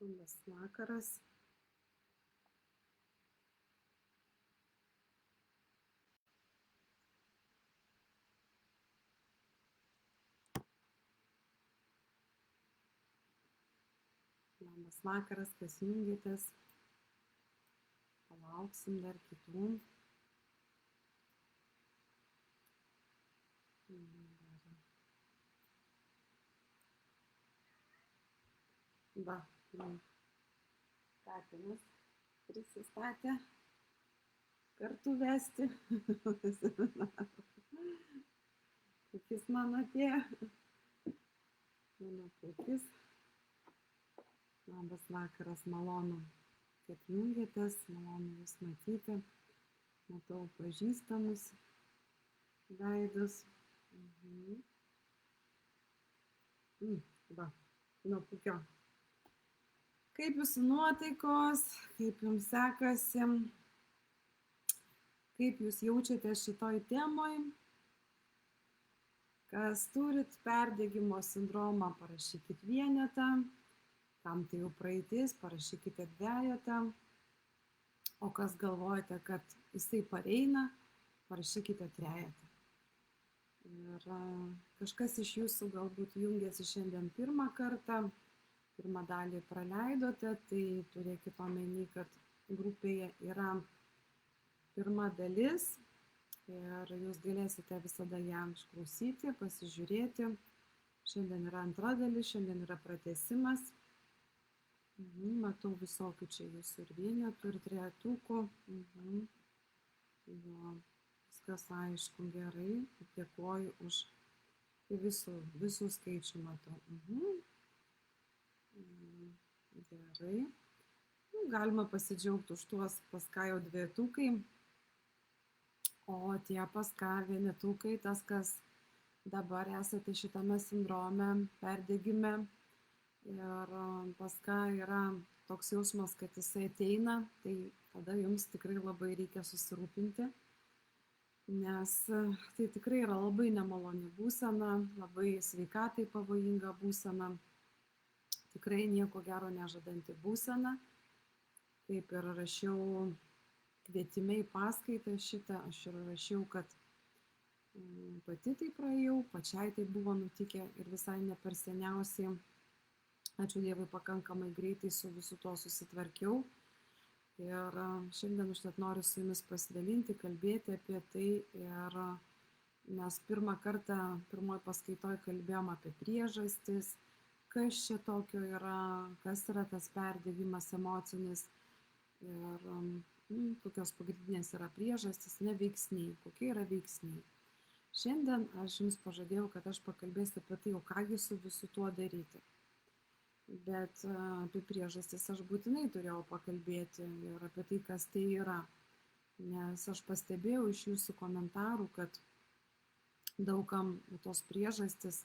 Labas vakaras. Labas vakaras, kas jungiatės. Palauksim dar kitų. Va, Katinas prisistatė kartu vesti. Pukis mano atėjo. Mano Pukis. Labas vakaras, malonu, kad jungiatės, malonu jūs matyti. Matau pažįstamus veidus. Va, nuo Pukio. Kaip jūsų nuotaikos, kaip jums sekasi, kaip jūs jaučiatės šitoj temoj. Kas turit perdegimo sindromą, parašykit vienetą. Kam tai jau praeitis, parašykite dvejetą. O kas galvojate, kad jisai pareina, parašykite trejetą. Ir kažkas iš jūsų galbūt jungiasi šiandien pirmą kartą. Pirmą dalį praleidote, tai turėkite omeny, kad grupėje yra pirma dalis ir jūs galėsite visada ją išklausyti, pasižiūrėti. Šiandien yra antra dalis, šiandien yra pratęsimas. Matau visokių čia jūsų ir vienetų, ir trejetukų. Jo, viskas aišku, gerai. Dėkoju už visų skaičių matau. Gerai. Galima pasidžiaugti už tuos pas ką jau dvejetukai. O tie pas ką vienetukai, tas, kas dabar esate šitame sindrome, perdegime ir pas ką yra toks jausmas, kad jisai ateina, tai tada jums tikrai labai reikia susirūpinti, nes tai tikrai yra labai nemaloni būsena, labai sveikatai pavojinga būsena. Tikrai nieko gero nežadanti būsena. Kaip ir rašiau kvietime į paskaitą šitą, aš ir rašiau, kad pati tai praėjau, pačiai tai buvo nutikę ir visai ne per seniausiai. Ačiū Dievui, pakankamai greitai su visu to susitvarkiau. Ir šiandien užtat noriu su jumis pasidalinti, kalbėti apie tai. Ir mes pirmą kartą, pirmoji paskaitoj kalbėjom apie priežastis, kas čia tokio yra, kas yra tas perdegimas emocinis ir kokios pagrindinės yra priežastys, ne veiksniai, kokie yra veiksniai. Šiandien aš jums pažadėjau, kad aš pakalbėsiu apie tai, o kągi su visu tuo daryti. Bet apie priežastis aš būtinai turėjau pakalbėti ir apie tai, kas tai yra. Nes aš pastebėjau iš jūsų komentarų, kad daugam tos priežastis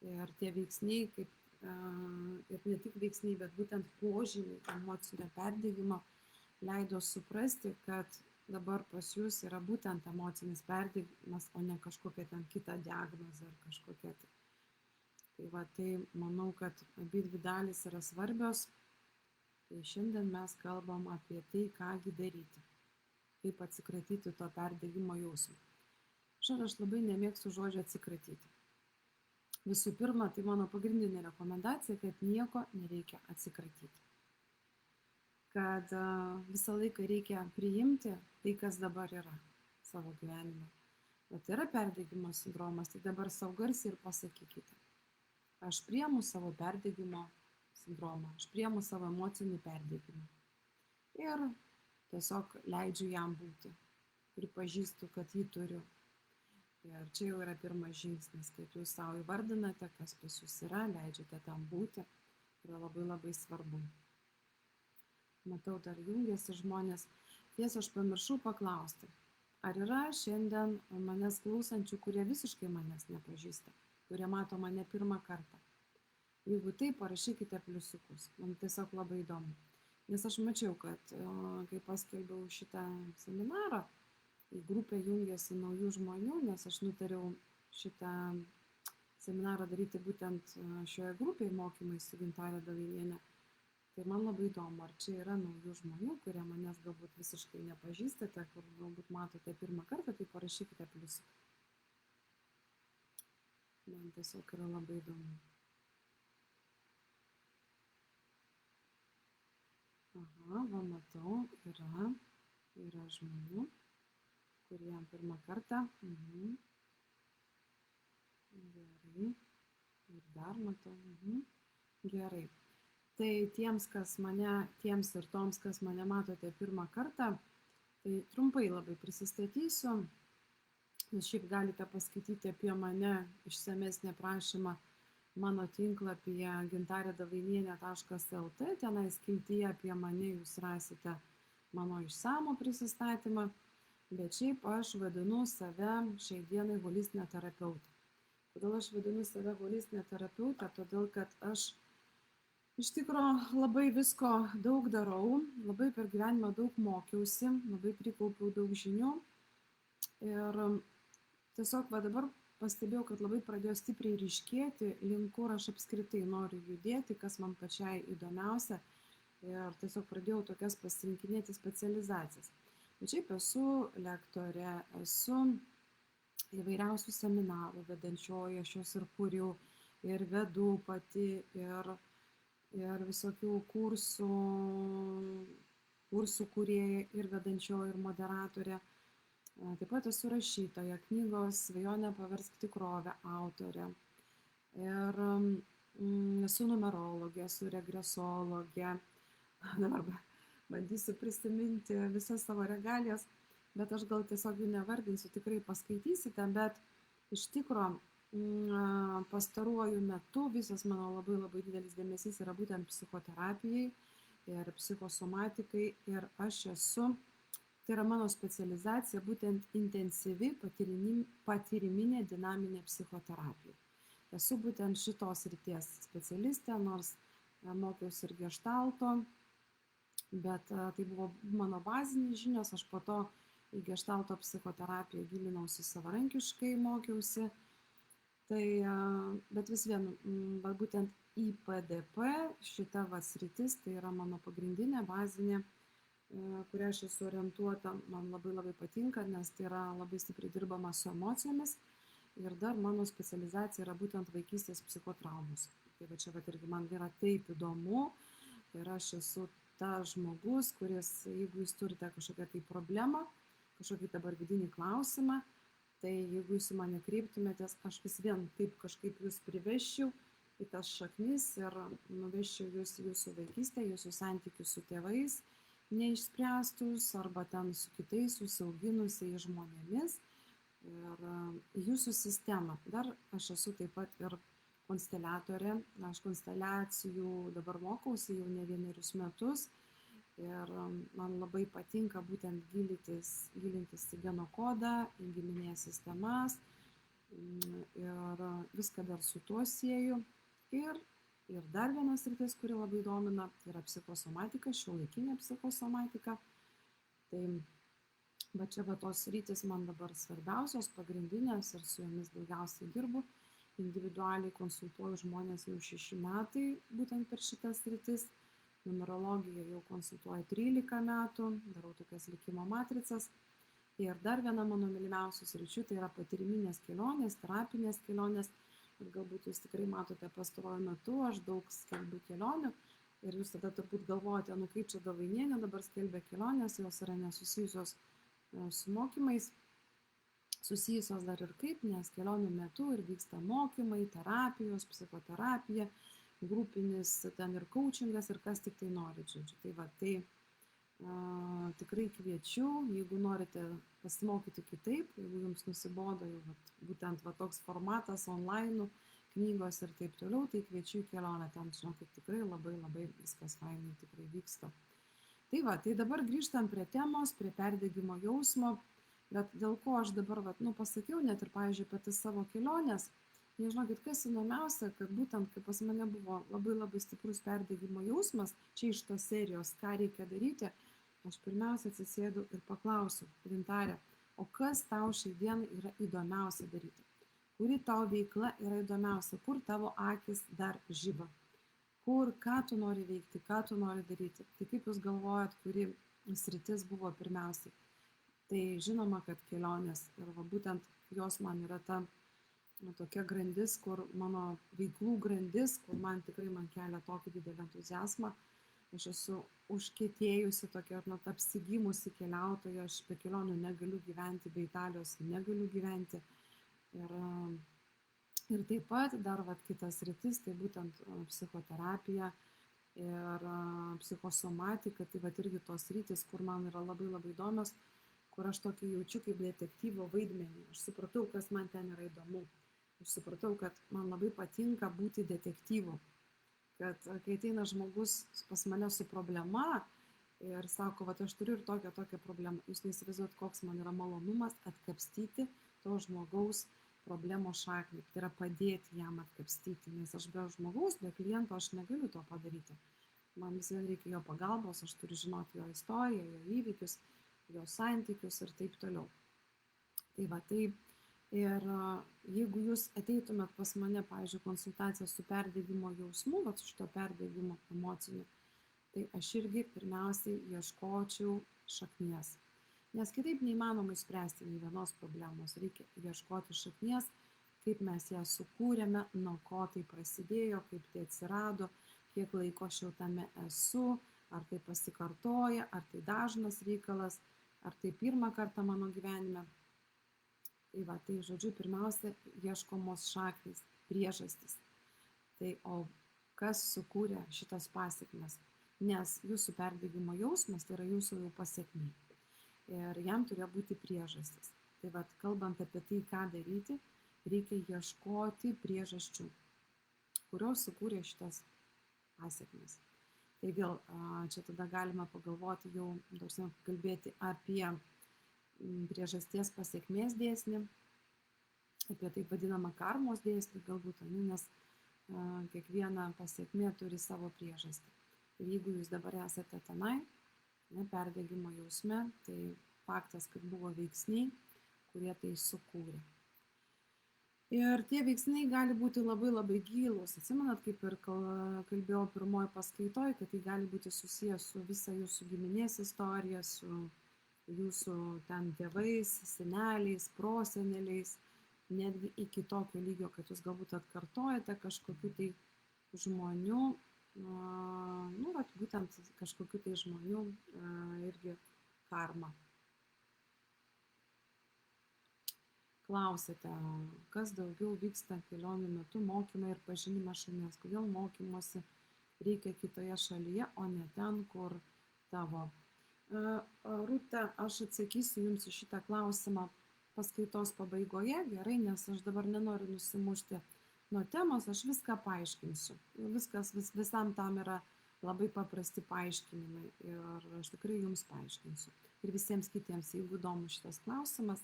ir tie veiksniai, kaip ir ne tik veiksniai, bet būtent požymiai emocinio perdegimo leido suprasti, kad dabar pas jūs yra būtent emocinis perdegimas, o ne kažkokia ten kita diagnozė ar kažkokia. Tai va, tai manau, kad abi dvi dalys yra svarbios. Tai šiandien mes kalbam apie tai, kągi daryti, kaip atsikratyti to perdegimo jausmo. Šiandien aš labai nemėgstu žodžio atsikratyti. Visų pirma, tai mano pagrindinė rekomendacija, kad nieko nereikia atsikratyti. Kad visą laiką reikia priimti tai, kas dabar yra savo gyvenime. Bet yra perdegimo sindromas, tai dabar savo garsiai ir pasakykite. Aš priimu savo perdegimo sindromą, aš priimu savo emocinį perdegimą. Ir tiesiog leidžiu jam būti. Pripažįstu, kad jį turiu. Ir čia jau yra pirmas žingsnis, kad jūs savo įvardinate, kas pas jūs yra, leidžiate tam būti, yra labai labai svarbu. Matau, dar jungiasi žmonės. Tiesa, aš pamiršau paklausti, ar yra šiandien manęs klausančių, kurie visiškai manęs nepažįsta, kurie mato mane pirmą kartą. Jeigu taip, parašykite pliusiukus, man tiesiog labai įdomu. Nes aš mačiau, kad kai paskelbiau šitą seminarą, į grupę jungiasi naujų žmonių, nes aš nutariau šitą seminarą daryti būtent šioje grupėje mokymai su Gintarė Davilienė. Tai man labai įdomu, ar čia yra naujų žmonių, kurie manęs galbūt visiškai nepažįstate, kur galbūt matote pirmą kartą, tai parašykite pliusiuką. Man tiesiog yra labai įdomu. Aha, va matau, yra žmonių, kurie pirmą kartą. Gerai. Ir dar matau. Gerai. Tai tiems ir toms, kas mane matote pirmą kartą, tai trumpai labai prisistatysiu. Jūs šiaip galite paskaityti apie mane išsamesnį aprašymą mano tinklapyje gintaredavainienė.lt. Tenai skiltyje apie mane jūs rasite mano išsamų prisistatymą, bet šiaip aš vadinu save šiai dienai holistinė terapeutė. Kodėl aš vadinu save holistinė terapeutė? Todėl, kad aš iš tikrųjų labai visko daug darau, labai per gyvenimą daug mokiausi, labai prikaupiau daug žinių ir tiesiog dabar pastebėjau, kad labai pradėjo stipriai ryškėti, link kur aš apskritai noriu judėti, kas man pačiai įdomiausia. Ir tiesiog pradėjau tokias pasirinkinėti specializacijas. Bet šiaip esu lektorė, esu įvairiausių seminarų vedančioji, aš juos ir kuriu, ir vedu pati, ir visokių kursų kūrėja, ir vedančioji, ir moderatorė. Taip pat esu rašytoja, knygos Svajonę paversk tikrove autorė. Ir esu numerologė, esu regresologė. Dabar bandysiu prisiminti visas savo regalijas, bet aš gal tiesiog jų nevardinsiu, tikrai paskaitysite, bet iš tikro pastaruoju metu visas mano labai didelis dėmesys yra būtent psichoterapijai ir psichosomatikai ir aš esu. Tai yra mano specializacija, būtent intensyvi patyriminė dinaminė psichoterapija. Esu būtent šitos srities specialistė, nors mokiausi ir geštalto, bet tai buvo mano bazinės žinios, aš po to į geštalto psichoterapiją gilinausi savarankiškai, mokiausi. Tai, bet vis vien, būtent IPDP šita sritis, tai yra mano pagrindinė bazinė, kurią aš esu orientuota, man labai patinka, nes tai yra labai stipriai dirbama su emocijomis ir dar mano specializacija yra būtent vaikystės psichotraumos. Tai va čia irgi man yra taip įdomu ir aš esu tas žmogus, kuris, jeigu jūs turite kažkokią tai problemą, kažkokį dabar vidinį klausimą, tai jeigu jūs į mane kreiptumėtės, aš vis vien taip kažkaip jūs priveščiau į tas šaknis ir nuveščiau jūs jūsų vaikystę, jūsų santykius su tėvais, neišspręstus arba ten su kitais užsiauginusiais žmonėmis ir jūsų sistemą. Dar aš esu taip pat ir konsteliatorė, aš konsteliacijų dabar mokausi jau ne vienerius metus ir man labai patinka būtent gilintis į geno kodą, į giminės sistemas ir viską dar su tuo sieju. Ir dar vienas sritis, kuri labai domina, tai yra psichosomatika, šiuolaikinė psichosomatika. Tai va čia tos sritis man dabar svarbiausios, pagrindinės ir su jomis daugiausiai dirbu. Individualiai konsultuoju žmonės jau 6 metai, būtent per šitas sritis. Numerologiją jau konsultuoju 13 metų, darau tokias likimo matricas. Ir dar viena mano mylimiausių sričių, tai yra patyriminės kelionės, terapinės kelionės. Ir galbūt jūs tikrai matote pastaruoju metu, aš daug skelbiu kelionių ir jūs tada turbūt galvojate, kaip čia Davainienė dabar skelbia kelionės, jos yra nesusijusios su mokymais, susijusios dar ir kaip, nes kelionių metu ir vyksta mokymai, terapijos, psichoterapija, grupinis ten ir coachingas ir kas tik tai nori, žodžiu. Tai va, tai tikrai kviečiu, jeigu norite pasimokyti kitaip, jeigu jums nusibodo jau būtent toks formatas online, knygos ir taip toliau, tai kviečiu į kelionę, ten žinokit, tikrai labai viskas fainai tikrai vyksta. Tai va, tai dabar grįžtam prie temos, prie perdegimo jausmo, bet dėl ko aš dabar pasakiau, net ir pavyzdžiui apie tas savo keliones, nežinokit, kas įdomiausia, kad būtent kai pas mane buvo labai stiprus perdegimo jausmas, čia iš tos serijos, ką reikia daryti, aš pirmiausia atsisėdu ir paklausiu, Gintarė, o kas tau šiai dienai yra įdomiausia daryti? Kuri tau veikla yra įdomiausia? Kur tavo akis dar žiba? ką tu nori veikti, ką tu nori daryti. Tai kaip jūs galvojat, kuri sritis buvo pirmiausiai? Tai žinoma, kad kelionės ir va būtent jos man yra ta tokia grandis, kur mano veiklų grandis, kur man kelia tokį didelį entuziazmą. Aš esu užkietėjusi tokia, apsigimusi keliautoja, aš be kelionių negaliu gyventi, be Italijos negaliu gyventi. Ir taip pat dar kitas rytis, tai būtent psichoterapija ir psichosomatika, tai irgi tos rytis, kur man yra labai labai įdomios, kur aš tokį jaučiu kaip detektyvo vaidmenį. Aš supratau, kas man ten yra įdomu. Aš supratau, kad man labai patinka būti detektyvu. Kad kai ateina žmogus pas mane su problema ir sako, va, aš turiu ir tokią problemą, jūs neįsivaizduojat, koks man yra malonumas atkapstyti to žmogaus problemos šaknį. Tai yra padėti jam atkapstyti, nes aš be žmogaus, be kliento aš negaliu to padaryti. Man vis vien reikia jo pagalbos, aš turiu žinoti jo istoriją, jo įvykius, jo santykius ir taip toliau. Tai va, taip. Ir jeigu jūs ateitumėt pas mane, pavyzdžiui, konsultaciją su perdegimo jausmu, su šito perdegimo emociniu, tai aš irgi pirmiausiai ieškočiau šaknies. Nes kitaip neįmanoma išspręsti nei vienos problemos. Reikia ieškoti šaknies, kaip mes ją sukūrėme, nuo ko tai prasidėjo, kaip tai atsirado, kiek laiko aš jau tame esu, ar tai pasikartoja, ar tai dažnas reikalas, ar tai pirmą kartą mano gyvenime. Tai va, tai žodžiu, pirmiausia, ieškomos šaknys, priežastys. Tai o kas sukūrė šitas pasekmes? Nes jūsų perdegimo jausmas tai yra jūsų jau pasekmė. Ir jam turėjo būti priežastys. Tai va, kalbant apie tai, ką daryti, reikia ieškoti priežasčių, kurios sukūrė šitas pasekmes. Tai vėl čia tada galima pagalvoti jau, kalbėti apie priežasties pasekmės dėsnį, apie taip vadinamą karmos dėsnį galbūt, nes kiekviena pasekmė turi savo priežastį. Ir jeigu jūs dabar esate tenai, perdegimo jausme, tai faktas, kad buvo veiksniai, kurie tai sukūrė. Ir tie veiksniai gali būti labai labai gilūs. Atsimenat, kaip ir kalbėjau pirmoji paskaitoje, kad tai gali būti susijęs su visa jūsų giminės istorija, su jūsų ten tėvais, seneliais, proseneliais, netgi iki tokio lygio, kad jūs galbūt atkartojate kažkokių tai žmonių, būtent kažkokių tai žmonių irgi karmą. Klausėte, kas daugiau vyksta kelionių metu, mokymai ir pažinimas šalies, kodėl mokymosi reikia kitoje šalyje, o ne ten, kur tavo. Rūta, aš atsakysiu jums į šitą klausimą paskaitos pabaigoje, gerai, nes aš dabar nenoriu nusimušti nuo temos, aš viską paaiškinsiu. Visam tam yra labai paprasti paaiškinimai ir aš tikrai jums paaiškinsiu. Ir visiems kitiems, jeigu įdomu šitas klausimas,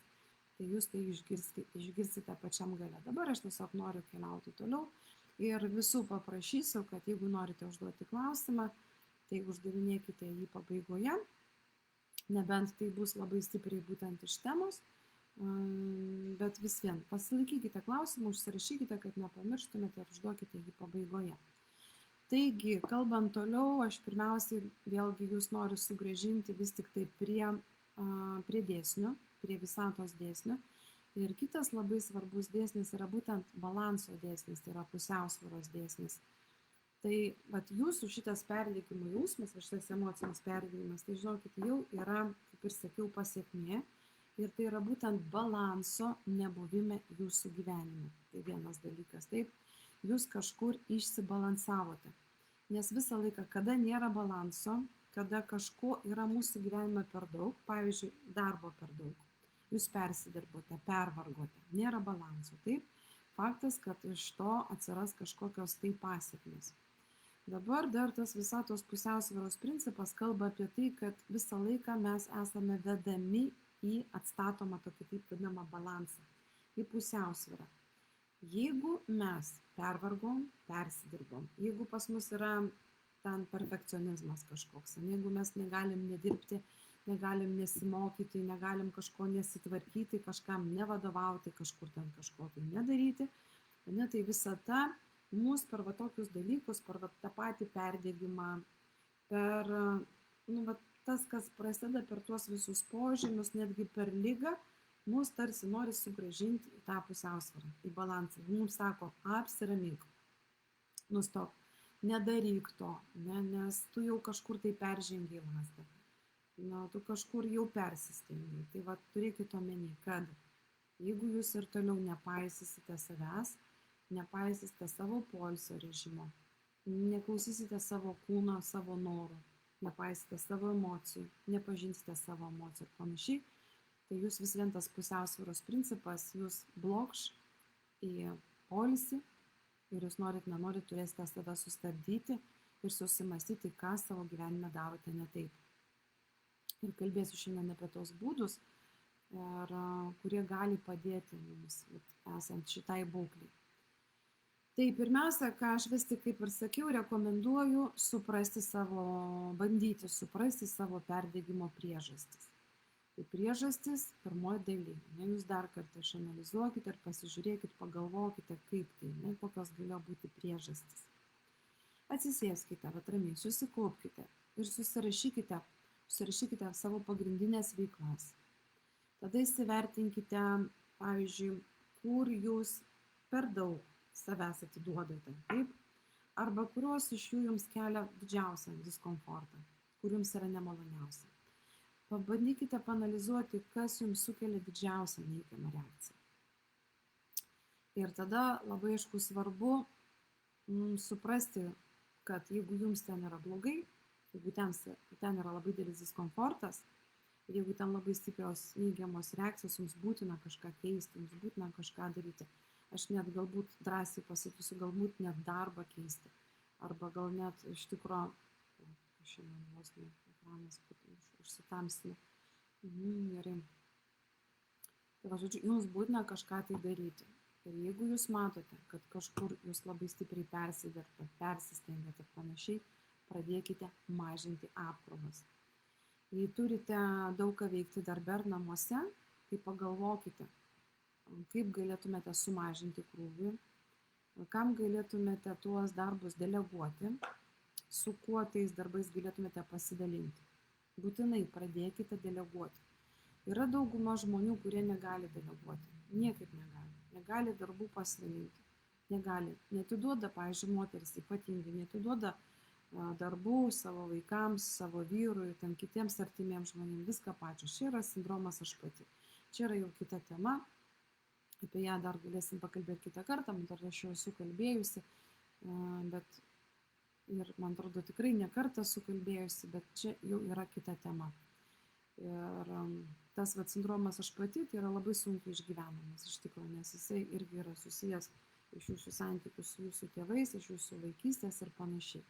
tai jūs tai išgirsite pačiam gale. Dabar aš tiesiog noriu keliauti toliau ir visų paprašysiu, kad jeigu norite užduoti klausimą, tai uždavinėkite jį pabaigoje. Nebent tai bus labai stipriai būtent iš temos, bet vis vien pasilaikykite klausimą, užsirašykite, kad nepamirštumėte ir užduokite jį pabaigoje. Taigi, kalbant toliau, aš pirmiausiai vėlgi jūs noriu sugrąžinti vis tik tai prie dėsnių, prie visatos dėsnių. Ir kitas labai svarbus dėsnis yra būtent balanso dėsnis, tai yra pusiausvyros dėsnis. Tai jūsų šitas perdegimo jausmas, šitas emocinis perdegimas, tai žinokit, jau yra, kaip ir sakiau, pasekmė ir tai yra būtent balanso nebuvime jūsų gyvenime. Tai vienas dalykas, taip, jūs kažkur išsibalansavote. Nes visą laiką, kada nėra balanso, kada kažko yra mūsų gyvenime per daug, pavyzdžiui, darbo per daug, jūs persidirbote, pervargote, nėra balanso, taip, faktas, kad iš to atsiras kažkokios tai pasekmės. Dabar dar tas visatos pusiausvyros principas kalba apie tai, kad visą laiką mes esame vedami į atstatomą tokį taip vadinamą balansą, į pusiausvyrą. Jeigu mes pervargom, persidirbom, jeigu pas mus yra ten perfekcionizmas kažkoks, jeigu mes negalim nedirbti, negalim nesimokyti, negalim kažko nesitvarkyti, kažkam nevadovauti, kažkur ten kažko tai nedaryti, tai visata Mūsų per tokius dalykus, per tą patį perdegimą, per tas, kas prasideda per tuos visus požymius, netgi per ligą, mus tarsi nori sugrąžinti į tą pusiausvyrą, į balansą. Mums sako, apsiramink, nustok, nedaryk to, nes tu jau kažkur tai peržengiai lazdą, tu kažkur jau persistengiai. Tai turėkite omeny, kad jeigu jūs ir toliau nepaisysite savęs, nepaisysite savo poilsio režimo, neklausysite savo kūno, savo norų, nepaisysite savo emocijų, nepažinsite savo emocijų ir panašiai, tai jūs vis vien tas pusiausvyros principas jūs blokš į poilsį ir jūs nenorit turėsite save sustabdyti ir susimastyti, ką savo gyvenime darote ne taip. Ir kalbėsiu šiandien apie tos būdus, kurie gali padėti jums esant šitai būklei. Tai pirmiausia, ką aš vis tik, kaip ir sakiau, rekomenduoju bandyti suprasti savo perdegimo priežastis. Tai priežastis pirmoji daly. Jūs dar kartą išanalizuokite ir pasižiūrėkite, pagalvokite, kaip tai, kokios galėjo būti priežastis. Atsisėskite, ramiai, susikaupkite ir susirašykite savo pagrindinės veiklas. Tada įsivertinkite, pavyzdžiui, kur jūs per daug savęs atiduodate, taip? Arba kurios iš jų jums kelia didžiausią diskomfortą, kur jums yra nemaloniausia. Pabandykite panalizuoti, kas jums sukelia didžiausią neigiamą reakciją. Ir tada labai aišku svarbu suprasti, kad jeigu jums ten yra blogai, jeigu ten yra labai didelis diskomfortas, ir jeigu ten labai stiprios neigiamos reakcijos, jums būtina kažką keisti, jums būtina kažką daryti. Aš net galbūt drąsiai pasakysiu, galbūt net darbą keisti. Arba gal net iš tikro, šiandien vos ne ekranas užsitamsina. Gerai. Tai žodžiu, jums būtina kažką tai daryti. Ir jeigu jūs matote, kad kažkur jūs labai stipriai persidirbat, persistengiat ir panašiai, pradėkite mažinti apkrovas. Jei turite daug ką veikti darbe ar namuose, tai pagalvokite, kaip galėtumėte sumažinti krūvį, kam galėtumėte tuos darbus deleguoti, su kuo tais darbais galėtumėte pasidalinti. Būtinai pradėkite deleguoti. Yra dauguma žmonių, kurie negali deleguoti. Niekaip negali. Negali darbų pasidalinti. Negali. Netiduoda, pavyzdžiui, moteris ypatingai, netiduoda darbų savo vaikams, savo vyrui, ten kitiems artimiems žmonėms, viską pačios. Čia yra sindromas aš pati. Čia yra jau kita tema. Apie ją dar galėsim pakalbėti kitą kartą, dar aš jau esu kalbėjusi, bet ir man atrodo tikrai ne kartą esu kalbėjusi, bet čia jau yra kita tema. Ir tas sindromas aš pati, tai yra labai sunkiai išgyvenamas iš tikrųjų, nes jisai irgi yra susijęs iš jūsų santykių su jūsų tėvais, iš jūsų vaikystės ir panašiai.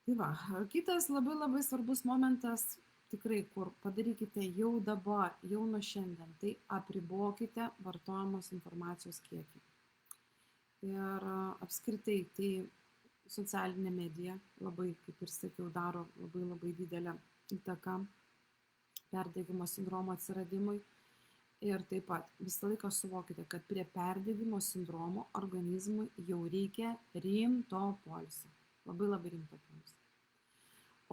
Tai va, kitas labai svarbus momentas, tikrai, kur padarykite jau dabar, jau nuo šiandien, tai apribokite vartojamos informacijos kiekį. Ir apskritai, tai socialinė medija labai, kaip ir sakiau, daro labai didelę įtaką perdegimo sindromo atsiradimui. Ir taip pat visą laiką suvokite, kad prie perdegimo sindromo organizmui jau reikia rimto poilsio. Labai rimto poilsio.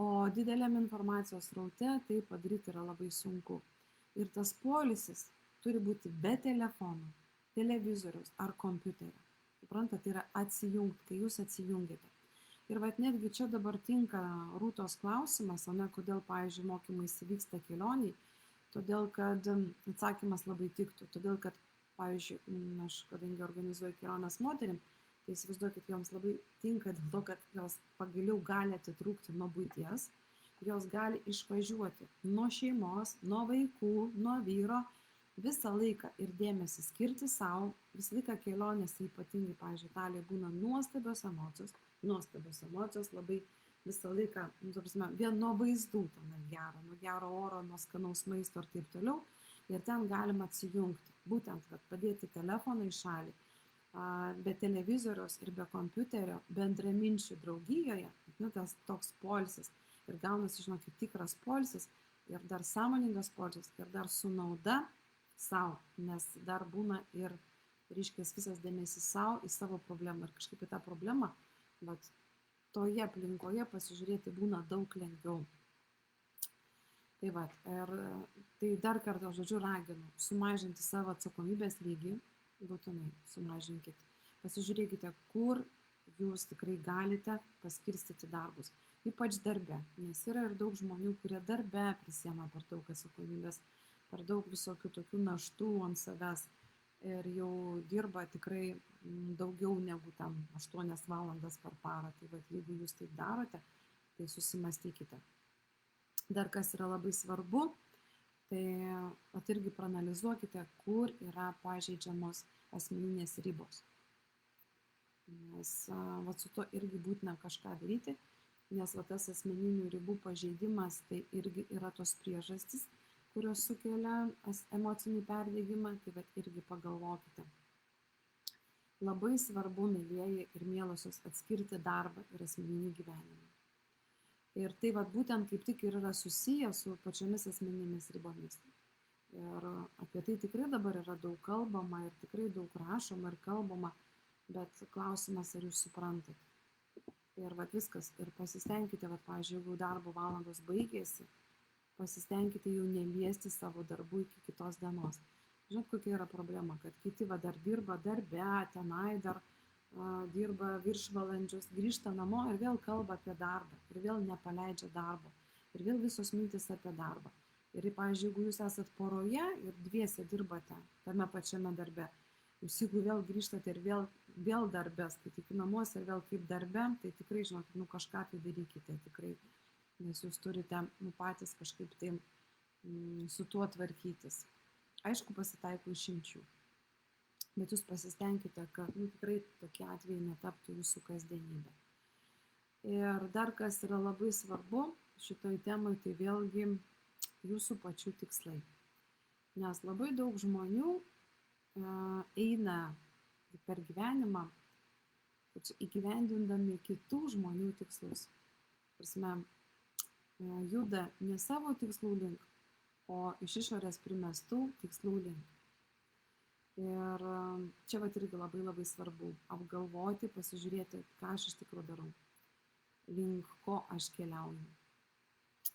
O dideliam informacijos sraute tai padaryti yra labai sunku. Ir tas poilsis turi būti be telefono, televizoriaus ar kompiuterio. Suprantate, tai yra atsijungti, kai jūs atsijungiate. Ir netgi čia dabar tinka Rūtos klausimas, kodėl, pavyzdžiui, mokymaisi vyksta kelioniai, todėl, kad atsakymas labai tiktų. Todėl, kad, pavyzdžiui, aš kadangi organizuoju keliones moterim, tai įsivaizduokit, joms labai tinka dėl to, kad jos pagaliau gali atitrūkti nuo buities, jos gali išvažiuoti nuo šeimos, nuo vaikų, nuo vyro, visą laiką ir dėmesį skirti savo, visą laiką kelionėse, ypatingai, pavyzdžiui, Italijoje būna nuostabios emocijos, labai visą laiką, vien nuo vaizdų, nuo gero oro, nuo skanaus maisto ir taip toliau, ir ten galima atsijungti, būtent, kad padėti telefoną į šalį, be televizoriaus ir be kompiuterio, bendraminčių draugijoje, tas toks poilsis ir gaunasi, žinokit, tikras poilsis ir dar sąmoningas poilsis ir dar su nauda savo, nes dar būna ir reiškia visas dėmesys savo, į savo problemą ir kažkaip į tą problemą, vat, toje aplinkoje pasižiūrėti būna daug lengviau. Tai va, ir tai dar kartą, žodžiu, raginu, sumažinti savo atsakomybės lygį, būtinai sumažinkit. Pasižiūrėkite, kur jūs tikrai galite paskirstyti darbus, ypač darbe, nes yra ir daug žmonių, kurie darbe prisiema per daug atsakomybės, per daug visokių tokių naštų ant savęs ir jau dirba tikrai daugiau negu tam 8 valandas per parą. Tai va, jeigu jūs taip darote, tai susimastykite. Dar kas yra labai svarbu, tai at irgi praanalizuokite, kur yra pažeidžiamos asmeninės ribos. Nes va, su to irgi būtina kažką daryti, nes va, tas asmeninių ribų pažeidimas tai irgi yra tos priežastys, kurios sukelia emocinį perdegimą, tai va, irgi pagalvokite. Labai svarbu, mėlyjeji ir mielosios, atskirti darbą ir asmeninį gyvenimą. Ir tai va, būtent kaip tik ir yra susiję su pačiomis asmeninėmis ribomis. Ir apie tai tikrai dabar yra daug kalbama ir tikrai daug rašoma ir kalbama, bet klausimas, ar jūs suprantate. Ir va, viskas. Ir pasistengkite, va, pavyzdžiui, jeigu darbo valandos baigėsi, pasistengkite jau neliesti savo darbų iki kitos dienos. Žinot, kokia yra problema, kad kiti va, dar dirba darbe, tenai dar dirba viršvalandžius, grįžta namo ir vėl kalba apie darbą, ir vėl nepaleidžia darbo, ir vėl visos mintis apie darbą. Ir, pavyzdžiui, jeigu jūs esat poroje ir dviese dirbate tame pačiame darbe, jūs jeigu vėl grįžtate ir vėl darbe, skaitykite namuose ir vėl kaip darbe, tai tikrai, žinot, kažką tai darykite tikrai, nes jūs turite patys kažkaip tai su tuo tvarkytis. Aišku, pasitaiko išimčių. Bet jūs pasistengkite, kad tikrai tokie atvejai netaptų jūsų kasdienybė. Ir dar kas yra labai svarbu šitoj temai, tai vėlgi jūsų pačių tikslai. Nes labai daug žmonių eina per gyvenimą įgyvendindami kitų žmonių tikslus. Prasme, juda ne savo tikslų link, o iš išorės primestų tikslų link. Ir čia vat irgi labai svarbu apgalvoti, pasižiūrėti, ką aš iš tikrųjų darau, link ko aš keliauju.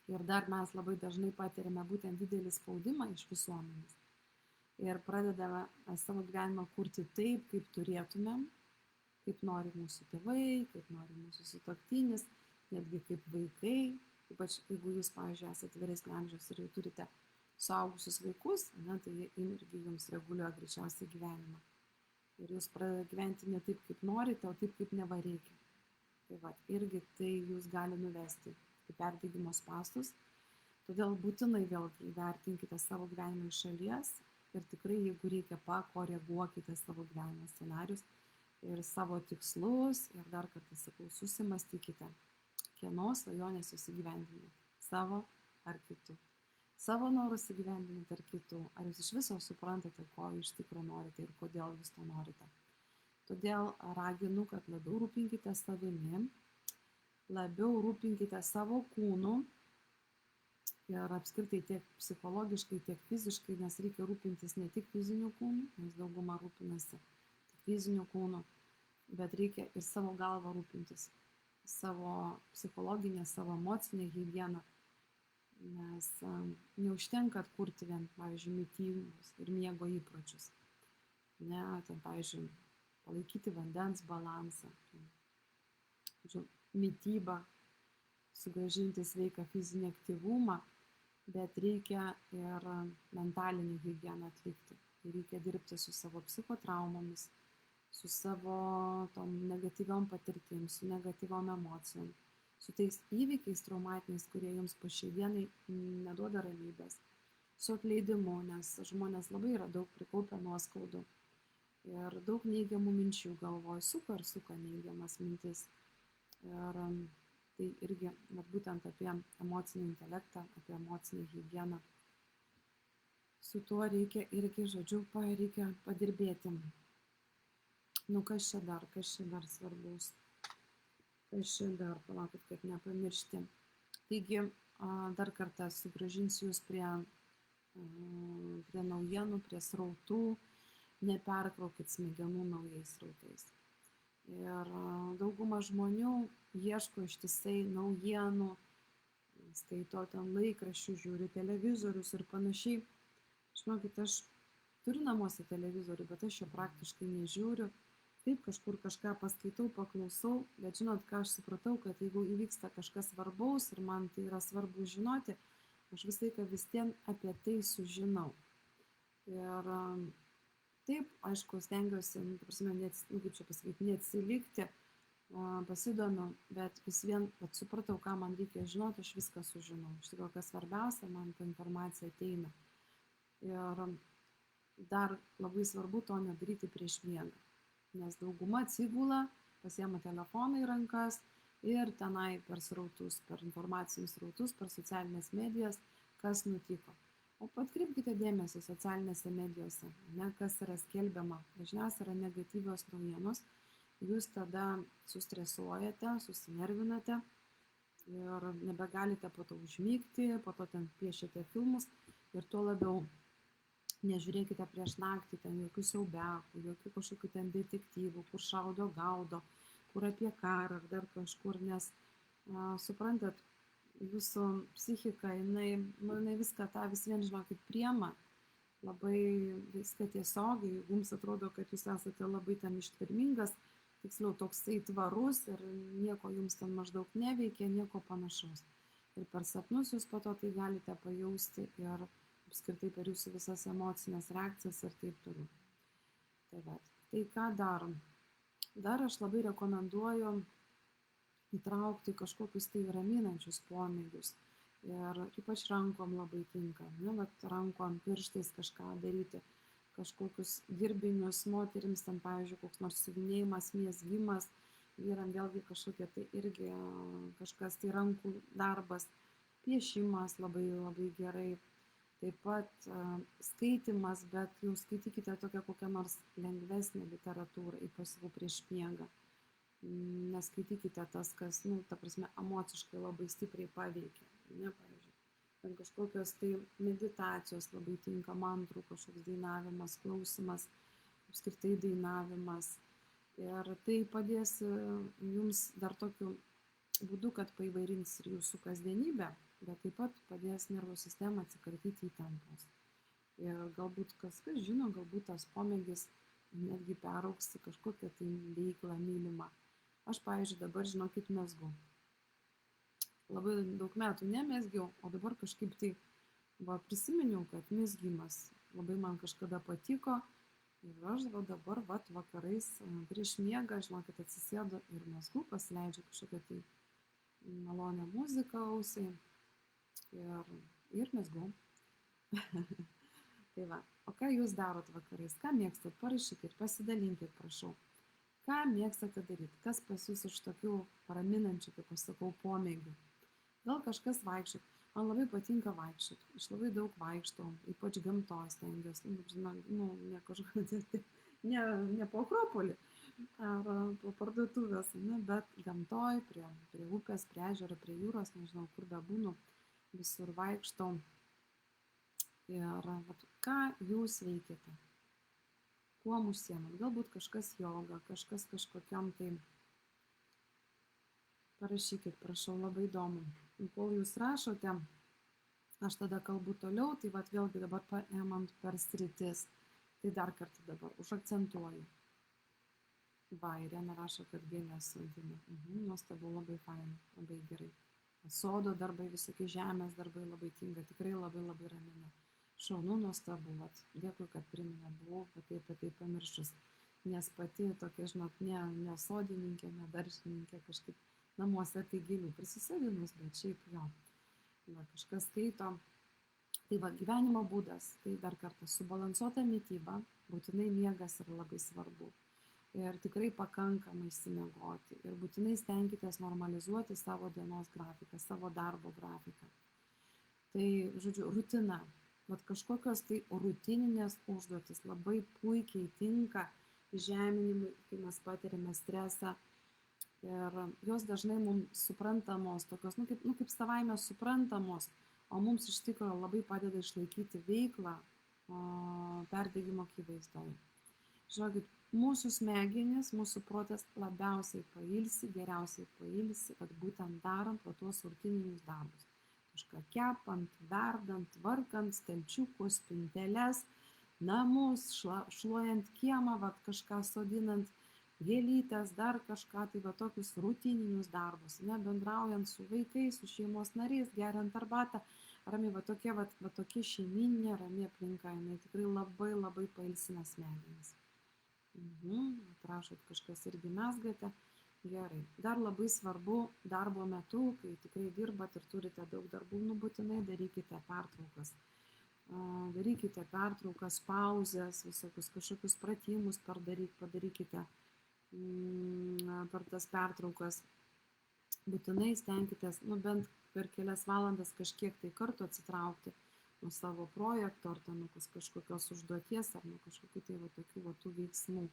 Ir dar mes labai dažnai patiriame būtent didelį spaudimą iš visuomenės. Ir pradedame savo gyvenimą kurti taip, kaip turėtumėm, kaip nori mūsų tėvai, kaip nori mūsų sutuoktinis, netgi kaip vaikai. Ypač jeigu jūs, pavyzdžiui, esate vyresnio amžiaus ir jau turite suaugusius vaikus, tai jie irgi jums reguliuoja greičiausiai gyvenimą. Ir jūs pradedate gyventi ne taip, kaip norite, o taip, kaip neva reikia. Tai va, irgi tai jūs gali nuvesti į perdegimo spąstus. Todėl būtinai vėlgi įvertinkite savo gyvenimą iš šalies ir tikrai, jeigu reikia, pakoreguokite savo gyvenimo scenarius ir savo tikslus. Ir dar kartą sakau, susimastykite, kieno svajonės jūs įgyvendinate, savo ar kitų. Savo norus įgyvendinti ar kitų, ar jūs iš viso suprantate, ko iš tikrųjų norite ir kodėl jūs to norite. Todėl raginu, kad labiau rūpinkite savimi, labiau rūpinkite savo kūnu ir apskritai tiek psichologiškai, tiek fiziškai, nes reikia rūpintis ne tik fiziniu kūnu, nes dauguma rūpinasi tik fiziniu kūnu, bet reikia ir savo galvą rūpintis, savo psichologinę, savo emocinę higieną. Nes neužtenka atkurti vien, pavyzdžiui, mitybos ir miego įpročius. Ne, ten, pavyzdžiui, palaikyti vandens balansą, mitybą, sugrąžinti sveiką fizinį aktyvumą, bet reikia ir mentalinį higieną atlikti. Reikia dirbti su savo psichotraumomis, su savo tom negatyviom patirtim, su negatyviom emocijom, su tais įvykiais traumatiniais, kurie jums po šiai dienai neduoda ramybės, su atleidimu, nes žmonės labai yra daug prikaupę nuoskaudų ir daug neigiamų minčių galvoj, suka neigiamas mintis. Ir tai irgi būtent apie emocinį intelektą, apie emocinį higieną. Su tuo reikia irgi, žodžiu, reikia padirbėti. Kas čia dar svarbus? Kas čia dar, palaukit, kad nepamiršti. Taigi, dar kartą sugrąžinsiu jūs prie naujienų, prie srautų. neperkraukit smegenų naujais srautais. Ir dauguma žmonių ieško ištisai naujienų, skaito ten laikraščių, žiūri televizorius ir panašiai. Žinokit, aš turiu namuose televizorių, bet aš jo praktiškai nežiūriu. Taip, kažkur kažką paskaitau, paklausau, bet žinot, ką aš supratau, kad jeigu įvyksta kažkas svarbaus ir man tai yra svarbu žinoti, aš visą laiką vis tiek apie tai sužinau. Ir taip, aišku, stengiuosi, kaip čia pasakyti, neatsilikti, pasidomiu, bet vis vien supratau, ką man reikia žinoti, aš viską sužinau. Iš tikrųjų, kas svarbiausia, man ta informacija ateina. Ir dar labai svarbu to nedaryti prieš miegą, nes dauguma atsigula, pasiema telefoną į rankas ir tenai per srautus, per informacinius srautus, per socialinės medijas, kas nutiko. O atkreipkite dėmesį socialinėse medijose, kas yra skelbiama. Dažniausiai yra negatyvios naujienos. Jūs tada sustresuojate, susinervinate ir nebegalite po to užmygti, po to ten piešiate filmus ir tuo labiau nežiūrėkite prieš naktį ten jokių siaubiakų, jokių kažkokių ten detektyvų, kur šaudo gaudo, kur apie karą ar dar kažkur, nes suprantat, jūsų psichika, jinai viską tą vis vien, žinokit, priema, labai viską tiesiogiai, jums atrodo, kad jūs esate labai ten ištvermingas, tiksliau toksai tvarus ir nieko jums ten maždaug neveikia, nieko panašaus. Ir per sapnus jūs po to tai galite pajausti ir apskritai per jūsų visas emocinės reakcijas ir taip toliau. Tai ką darom? Dar aš labai rekomenduoju įtraukti kažkokius tai raminančius pomėgius. Ir ypač rankom labai tinka. Rankom, pirštais kažką daryti. Kažkokius dirbinius moterims, ten pavyzdžiui, koks nors siuvinėjimas, mezgimas, vyram vėlgi kažkokie tai irgi kažkas tai rankų darbas, piešimas labai labai gerai. Taip pat skaitimas, bet jau skaitykite tokią kokią nors lengvesnę literatūrą, ypač prieš miegą. Neskaitykite tas, kas, ta prasme, emociškai labai stipriai paveikia. Pavyzdžiui, ten kažkokios tai meditacijos labai tinka, mantrų kažkoks dainavimas, klausimas, apskritai dainavimas. Ir tai padės jums dar tokiu būdu, kad paįvairins ir jūsų kasdienybę, bet taip pat padės nervų sistemą atsikratyti įtampos. Ir galbūt kas žino, galbūt tas pomėgis netgi peraugs į kažkokią tai veiklą mylimą. Aš, pavyzdžiui, dabar, žinokit, mezgu. Labai daug metų nemezgiau, o dabar kažkaip tai prisiminiau, kad mezgimas labai man kažkada patiko. Ir aš dabar vakarais prieš miegą, žinokit, atsisėdu ir mezgu, pasileidžiu kažkokią tai malonę muziką ausiai. Ir mezgu. Tai va, o ką jūs darot vakarais? Ką mėgstat? Parašykit, pasidalinkit, prašau. Ką mėgstate daryti? Kas pas jūs iš tokių raminančių, kaip aš sakau, pomėgių? Gal kažkas vaikščiot? Man labai patinka vaikščiot. Aš labai daug vaikštau, ypač gamtoj stengiuosi. Ne po Akropolį ar po parduotuvės, bet gamtoj, prie upės, prie ežero, prie jūros, nežinau, kur bebūnu, visur vaikštau. Ir ką jūs veikiate? Kuo užsiemat? Galbūt kažkas joga, kažkas kažkokiam tai. Parašykit, prašau, labai įdomu. Kol jūs rašote, aš tada kalbu toliau, tai vėlgi dabar paėmant per sritis. Tai dar kartą dabar užakcentuoju. Irena rašo, kad gėlės sodina. Nuostabu, labai fain, labai gerai. Sodo darbai, visokie žemės darbai labai tinka, tikrai labai labai ramina. Šaunu, nuostabu, dėkui, kad priminė, buvau apie tai pamiršus, nes pati tokia, žinot, ne sodininkė, ne daržininkė, kažkaip namuose tai gėlių prisisodinus, bet šiaip jo, kažkas skaito. Tai gyvenimo būdas, tai dar kartą subalansuota mityba, būtinai miegas yra labai svarbu. Ir tikrai pakankamai išsimiegoti. Ir būtinai stenkitės normalizuoti savo dienos grafiką, savo darbo grafiką. Tai, žodžiu, rutina. Kažkokios tai rutininės užduotis labai puikiai tinka žeminimui, kai mes patiriame stresą. Ir jos dažnai mums suprantamos, tokios, kaip savaime suprantamos, o mums iš tikrųjų labai padeda išlaikyti veiklą perdegimo akivaizdoje. Žinokit, mūsų smegenys, mūsų protas labiausiai pailsi, geriausiai pailsi, kad būtent darant va tuos rutininius darbus. Kažką kepant, verdant, tvarkant, stalčiukus, spinteles, namus, šluojant kiemą, va kažką sodinant, gėlytės, dar kažką, tai va tokius rutininius darbus, ne, bendraujant su vaikais, su šeimos nariais, geriant arbatą, ramiai, va tokia šeiminė, rami aplinka, jinai tikrai labai labai pailsina smegenis. Atrašot, kažkas irgi mezgate. Gerai. Dar labai svarbu darbo metu, kai tikrai dirbat ir turite daug darbų, būtinai darykite pertraukas. Darykite pertraukas, pauzes, visokius kažkokius pratimus padarykite per tas pertraukas. Būtinai stenkitės, bent per kelias valandas kažkiek tai kartų atsitraukti nuo savo projekto, ar ten nuo kažkokios užduoties, ar nuo kažkokių tai va tokių va tų veiksmų.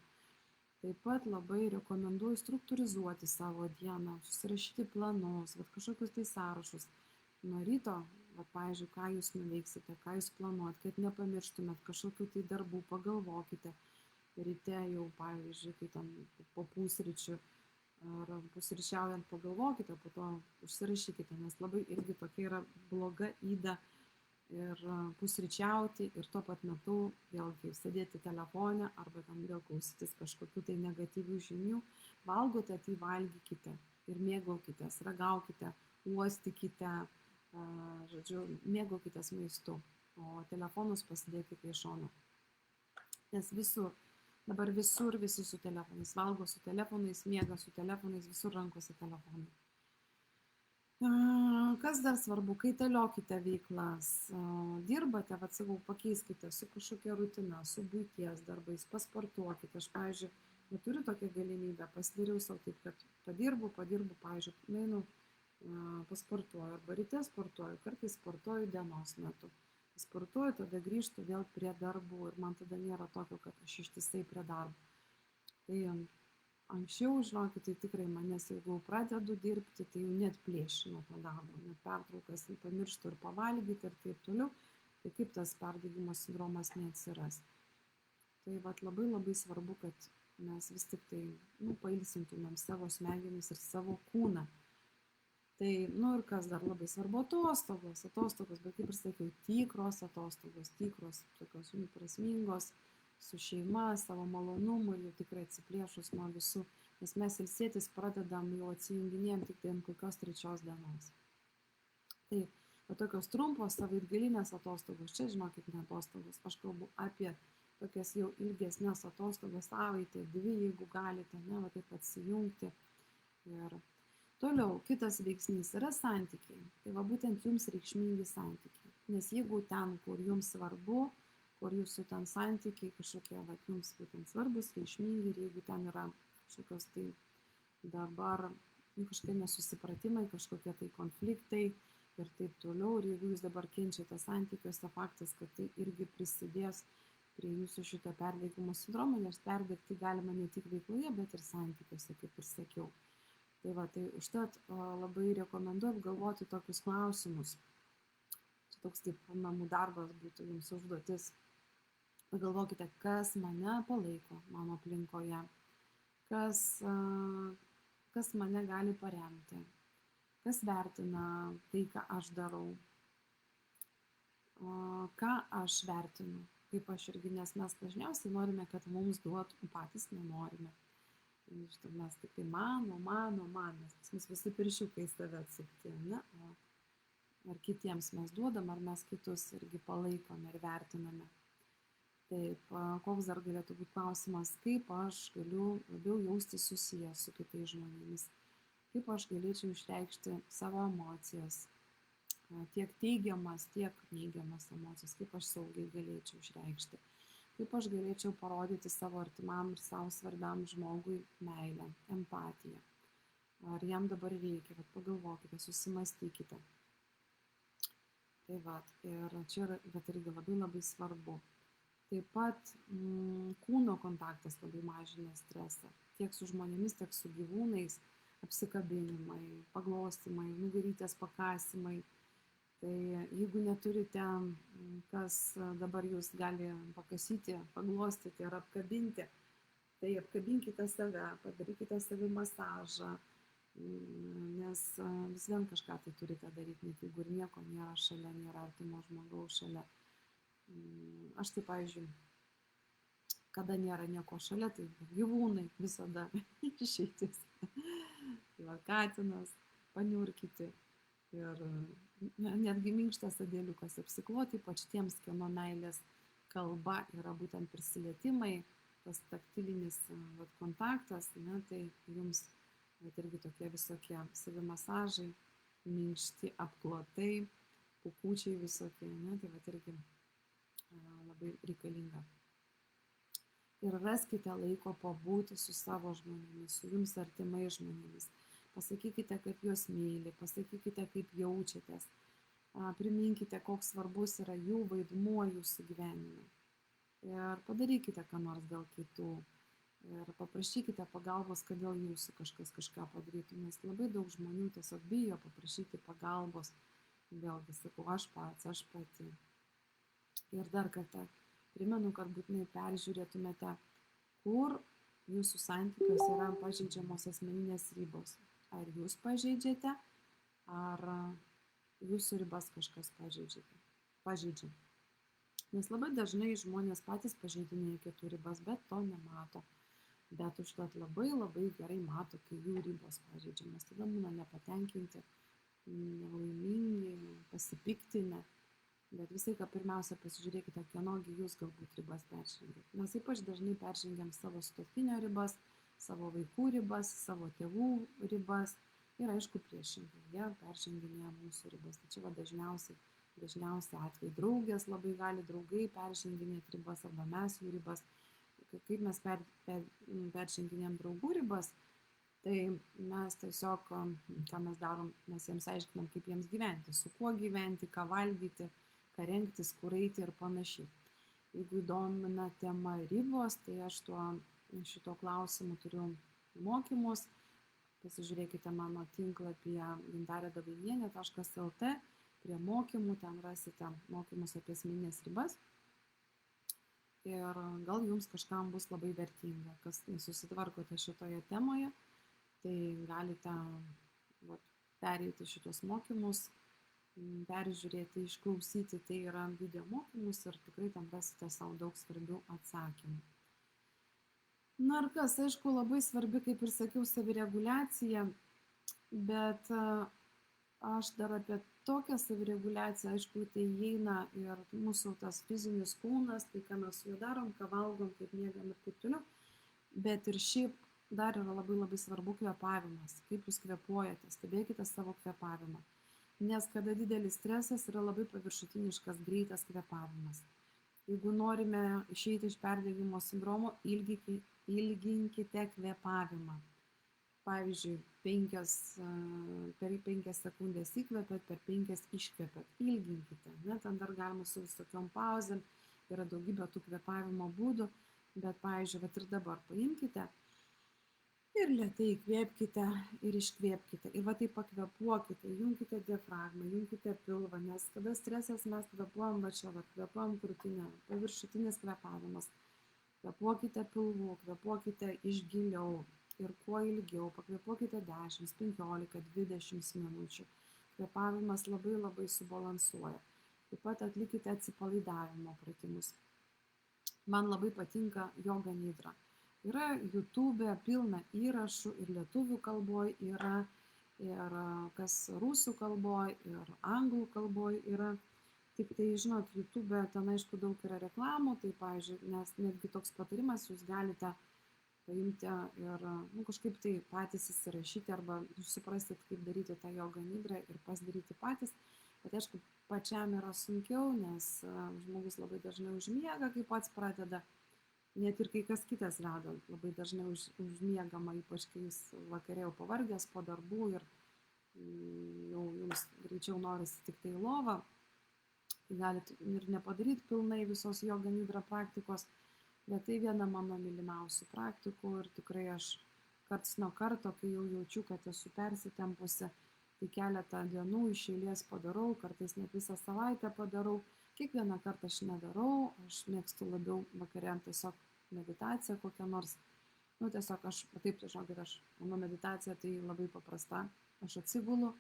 Taip pat labai rekomenduoju struktūrizuoti savo dieną, susirašyti planus, va kažkokius tai sąrašus. Nuo ryto, va pavyzdžiui, ką jūs nuveiksite, ką jūs planuot, kad nepamirštumėt kažkokių tai darbų, pagalvokite. Ryte jau, pavyzdžiui, kai ten po pusryčių ar pusryčiaujant pagalvokite, po to užsirašykite, nes labai irgi tokia yra bloga yda ir pusryčiauti ir tuo pat metu vėlgi sėdėti telefone arba ten vėl klausytis kažkokių tai negatyvių žinių. Valgote, tai valgykite ir mėgaukitės, ragaukite, uostykite, žodžiu, mėgaukitės maistu, o telefonus pasidėkite į šoną. Nes dabar visur visi su telefonais, valgo su telefonais, miega su telefonais, visur rankose telefonai. Kas dar svarbu, kaitaliokite veiklas, dirbate, sakau, pakeiskite su kažkokia rutina, su buities darbais, pasportuokite. Aš, pavyzdžiui, neturiu tokią galimybę, pasidariau savo taip, kad padirbu, pavyzdžiui, nueinu, pasportuoju, arba ryte sportuoju, kartais sportuoju dienos metu. Sportuoju, tada grįžtu vėl prie darbų ir man tada nėra tokio, kad aš ištisai prie darbų. Tai anksčiau, žinokit, tai tikrai manęs, jeigu pradedu dirbti, tai jau net plėšiu nuo to darbo, net pertraukas pamirštu ir pavalgyti ir taip toliau, tai kaip tas perdegimo sindromas neatsiras. Tai labai labai svarbu, kad mes vis tik tai pailsintumėm savo smegenis ir savo kūną. Tai, ir kas dar labai svarbu, atostogos, bet kaip ir sakiau, tikros atostogos, tokios prasmingos, su šeima, savo malonumui, jau tikrai atsiplėšus nuo visų, nes mes ilsėtis pradedam jau atsijunginėjom tik tai ant kokios 3 dienos. Tai tokios trumpos savaitgalinės atostogos, čia žinokit ne atostogos, aš kalbu apie tokias jau ilgesnės atostogos, savaitę, 2, jeigu galite, va taip atsijungti. Ir toliau, kitas veiksnys yra santykiai, tai būtent jums reikšmingi santykiai, nes jeigu ten, kur jums svarbu, kur jūsų ten santykiai kažkokie, jums būtent svarbus, reikšmingi, ir jeigu ten yra kažkokios tai dabar kažkokie nesusipratimai, kažkokie tai konfliktai ir taip toliau, ir jeigu jūs dabar kenčiate santykiuose, faktas, kad tai irgi prisidės prie jūsų šito perdegimo sindromo, nes perdegti galima ne tik veikloje, bet ir santykiuose, kaip ir sakiau. Tai užtat labai rekomenduoju apgalvoti tokius klausimus. Čia toks kaip namų darbas būtų jums užduotis. Pagalvokite, kas mane palaiko mano aplinkoje, kas mane gali paremti, kas vertina tai, ką aš darau, ką aš vertinu, kaip aš irgi, nes mes dažniausiai norime, kad mums duotų, patys nenorime. Mes tik tai mano, nes mes visi piršiukai save atsukti, ne? Ar kitiems mes duodam, ar mes kitus irgi palaikome ir vertiname. Taip, koks dar galėtų būti klausimas, kaip aš galiu labiau jaustis susijęs su kitais žmonėmis, kaip aš galėčiau išreikšti savo emocijas, tiek teigiamas, tiek neigiamas emocijas, kaip aš saugiai galėčiau išreikšti, kaip aš galėčiau parodyti savo artimam ir savo svarbiam žmogui meilę, empatiją. Ar jam dabar reikia, pagalvokite, susimastykite. Tai ir čia irgi labai labai svarbu. Taip pat kūno kontaktas labai mažina stresą, tiek su žmonėmis, tiek su gyvūnais, apsikabinimai, paglostymai, nugarytės pakasimai. Tai jeigu neturite, kas dabar jūs gali pakasyti, paglostyti ar apkabinti, Tai apkabinkite save, padarykite savi masažą, nes vis vien kažką tai turite daryti, net jeigu ir nieko nėra šalia, nėra artimo žmogaus šalia. Aš tai, pavyzdžiui, kada nėra nieko šalia, tai gyvūnai visada išeitis. Tai va, katinas, paniurkyti ir netgi minkštas adėliukas apsikloti, ypač tiems, kieno meilės kalba yra būtent prisilietimai, tas taktilinis kontaktas, ne, tai jums irgi tokie visokie savimasažai, minkšti apklotai, pūkučiai visokie, ne, tai irgi labai reikalinga. Ir raskite laiko pabūti su savo žmonėmis, su jums artimais žmonėmis. Pasakykite, kad juos myli, pasakykite, kaip jaučiatės, priminkite, koks svarbus yra jų vaidmuo jūsų gyvenime. Ir padarykite ką nors dėl kitų. Ir paprašykite pagalbos, kad dėl jūsų kažkas kažką padarytų, nes labai daug žmonių tiesiog bijo paprašyti pagalbos. Vėlgi sakau, aš pats, aš pati. Ir dar kartą primenu, kad būtinai peržiūrėtumėte, kur jūsų santykiuose yra pažeidžiamos asmeninės ribos. Ar jūs pažeidžiate, ar jūsų ribas kažkas pažeidžia. Nes labai dažnai žmonės patys pažeidinėja kitų ribas, bet to nemato. Bet užtat labai gerai mato, kai jų ribos pažeidžiamas. Tada būna nepatenkinti, nelaimingi, pasipiktinę. Bet visai, ką pirmiausia pasižiūrėkite, kienogi jūs galbūt ribas peržengėt. Mes ypač dažnai peržengiam savo sutuoktinio ribas, savo vaikų ribas, savo tėvų ribas ir aišku priešingai, jie perženginėja mūsų ribas. Tai čia va dažniausiai atveju draugės labai gali, draugai perženginėti ribas arba mes jų ribas. Kaip mes perženginėjam draugų ribas, tai mes tiesiog, ką mes darom, mes jiems aiškinam, kaip jiems gyventi, su kuo gyventi, ką valgyti, ką rengtis, kur eiti ir panašiai. Jeigu įdomina tema ribos, tai aš šito klausimu turiu mokymus. Pasižiūrėkite mano tinklapyje gintaredavainienė.lt, prie mokymų, ten rasite mokymus apie asmeninės ribas. Ir gal jums kažkam bus labai vertinga, kas susitvarkote šitoje temoje, tai galite pereiti šitos mokymus, peržiūrėti, išklausyti, tai yra video mokymus ir tikrai ten rasite savo daug svarbių atsakymų. Na ir kas, aišku, labai svarbi, kaip ir sakiau, savireguliacija, bet aš dar apie tokią savireguliaciją, aišku, tai įeina ir mūsų tas fizinis kūnas, tai ką mes su juo darom, ką valgom, kaip miegam ir taip toliau, bet ir šiaip dar yra labai svarbu kvėpavimas, kaip jūs kvėpuojate, stebėkite savo kvėpavimą, nes kada didelis stresas yra labai paviršutiniškas greitas kvėpavimas. Jeigu norime išeiti iš perdegimo sindromo, ilginkite kvėpavimą. Pavyzdžiui, per 5 sekundės įkvepiat, per 5 iškvepiat. Ilginkite. Ten dar galima su visokiom pauzėm, yra daugybė tų kvėpavimo būdų, bet, pavyzdžiui, ir dabar paimkite ir lėtai įkvėpkite ir iškvėpkite. Ir taip pakvėpuokite, junkite diafragmą, junkite pilvą, nes kada stresas mes kvėpuojam čia, kvėpuojam krūtinę, paviršutinis kvėpavimas. Kvėpuokite pilvu, kvėpuokite iš giliau. Ir kuo ilgiau, pakvėpuokite 10, 15, 20 minučių. Kvėpavimas labai subalansuoja. Taip pat atlikite atsipalaidavimo pratimus. Man labai patinka joga nidra. Yra YouTube pilna įrašų ir lietuvių kalboje yra, ir kas rusų kalboje, ir anglų kalboje yra. Tik tai, žinot, YouTube ten aišku daug yra reklamų, tai, pavyzdžiui, nes netgi toks patarimas jūs galite paimti ir kažkaip tai patys įsirašyti arba suprasti, kaip daryti tą jogą nidrą ir pasidaryti patys. Bet aišku, pačiam yra sunkiau, nes žmogus labai dažnai užmiega, kai pats pradeda. Net ir kai kas kitas veda, labai dažnai užmiegama, ypač kai jūs vakarė jau pavargęs po darbų ir jau jums greičiau norisi tik tai lovą. Galite ir nepadaryti pilnai visos joga nidra praktikos. Bet tai viena mano mylimiausių praktikų ir tikrai aš karts nuo karto, kai jau jaučiu, kad esu persitempusi, tai keletą dienų iš eilės padarau, kartais net visą savaitę padarau. Kiekvieną kartą aš nedarau, aš mėgstu labiau vakare tiesiog meditaciją kokią nors Nu, tiesiog aš, taip, žinokit, mano meditacija tai labai paprasta. Aš atsigulu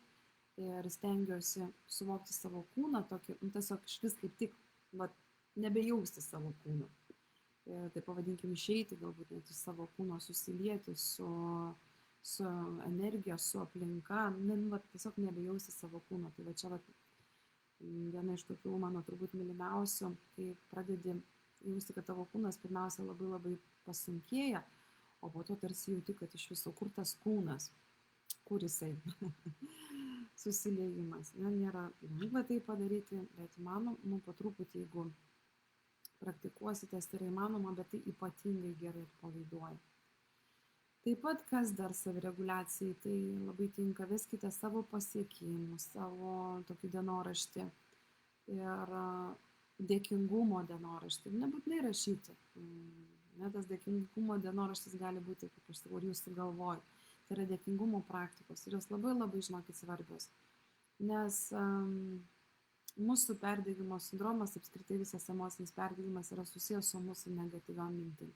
ir stengiuosi suvokti savo kūną, tokį, nu, tiesiog iš vis kaip tik, vat, nebejausti savo kūną. Tai pavadinkim išeiti, galbūt net į savo kūną, susilieti su energija, su aplinka, vat, tiesiog nebejausti savo kūno. Tai va čia vat, viena iš tokių mano turbūt mylimiausių, kai pradedi jausti, kad tavo kūnas pirmiausia labai labai pasunkėja, o po to tarsi jauti, kad iš viso kur tas kūnas, kur jisai susiliejimas. Nėra lengva tai padaryti, bet įmanoma, po truputį, jeigu praktikuositės, tai yra įmanoma, bet tai ypatingai gerai atpalaiduoja. Taip pat, kas dar savireguliacijai, tai labai tinka, veskite savo pasiekimus, savo tokį dienoraštį ir dėkingumo dienoraštį. Nebūtinai rašyti. Tas dėkingumo dienoraštis gali būti, kaip aš sakau, ir jūsų galvoj. Tai yra dėkingumo praktikos ir jos labai labai, žinokit, svarbios. Nes mūsų perdegimo sindromas, apskritai visas emocinis perdegimas yra susijęs su mūsų negatyviom mintim.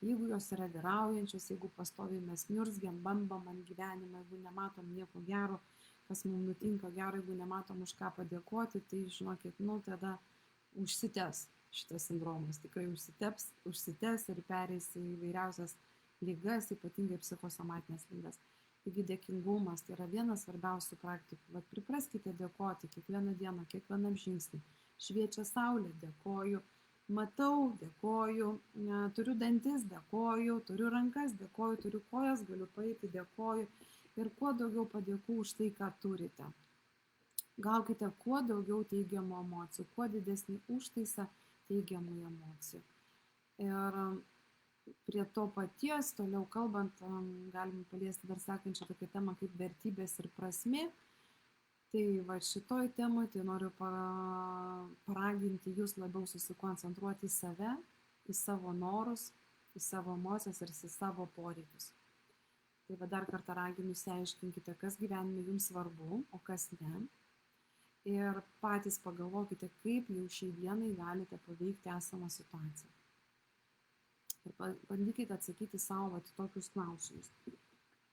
Jeigu jos yra vyraujančios, jeigu pastoviai mes niurzgiam, bambam ant gyvenimą, jeigu nematom nieko gero, kas mums nutinka gero, jeigu nematom už ką padėkoti, tai žinokit, nu tada užsitęs šitas sindromas, tikrai užsitęs ir pereis į įvairiausias ligas, ypatingai psichosomatinės ligas. Taigi dėkingumas tai yra vienas svarbiausių praktikų. Vat pripraskite dėkoti kiekvieną dieną, kiekvienam žingsnį. Šviečia saulė, dėkoju. Matau, dėkoju, turiu dantis, dėkoju, turiu rankas, dėkoju, turiu kojas, galiu paeiti, dėkoju. Ir kuo daugiau padėkų už tai, ką turite. Gaukite kuo daugiau teigiamų emocijų, kuo didesnį užtaisą teigiamų emocijų. Ir prie to paties, toliau kalbant, galim paliesti dar sekančią tokią temą kaip vertybės ir prasmė. Tai va šitoj temai tai noriu paraginti jūs labiau susikoncentruoti į save, į savo norus, į savo emocijas ir į savo poreikius. Tai va dar kartą raginu, išsiaiškinkite, kas gyvenime jums svarbu, o kas ne. Ir patys pagalvokite, kaip jau šiai dienai galite paveikti esamą situaciją. Ir bandykite atsakyti savo tokius klausimus.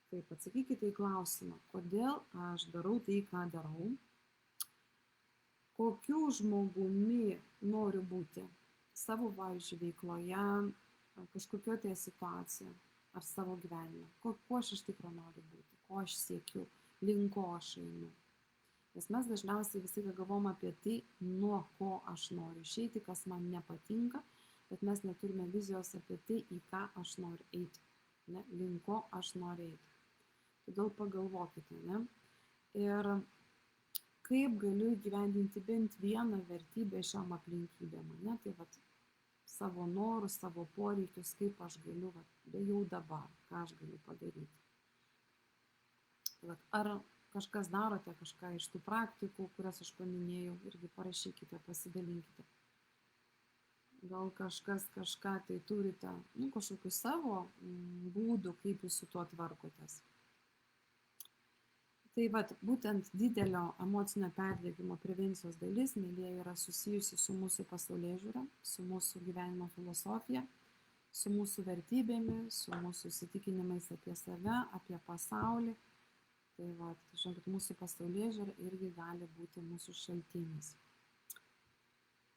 Taip, atsakykite į klausimą, kodėl aš darau tai, ką darau, kokiu žmogumi noriu būti savo, pavyzdžiui, veikloje, kažkokioje tai situacijoje ar savo gyvenime, kuo aš iš tikro noriu būti, ko aš siekiu, link ko aš einu. Nes mes dažniausiai visi galvom apie tai, nuo ko aš noriu išeiti, kas man nepatinka, bet mes neturime vizijos apie tai, į ką aš noriu eiti, link ko aš noriu eiti. Todėl pagalvokite, ir kaip galiu įgyvendinti bent vieną vertybę šiam aplinkybėm, tai vat savo norus, savo poreikius, kaip aš galiu, jau dabar, ką aš galiu padaryti. Vat, ar kažkas darote kažką iš tų praktikų, kurias aš paminėjau, irgi parašykite, pasidalinkite. Gal kažkas kažką tai turite, kažkokių savo būdų, kaip jūs su tuo tvarkotės. Tai vat, būtent didelio emocinio perdegimo prevencijos dalis, mėlyje, yra susijusi su mūsų pasaulėžiūra, su mūsų gyvenimo filosofija, su mūsų vertybėmis, su mūsų įsitikinimais apie save, apie pasaulį. Tai vat, žinokit, mūsų pasaulėžiūra irgi gali būti mūsų šaltinis.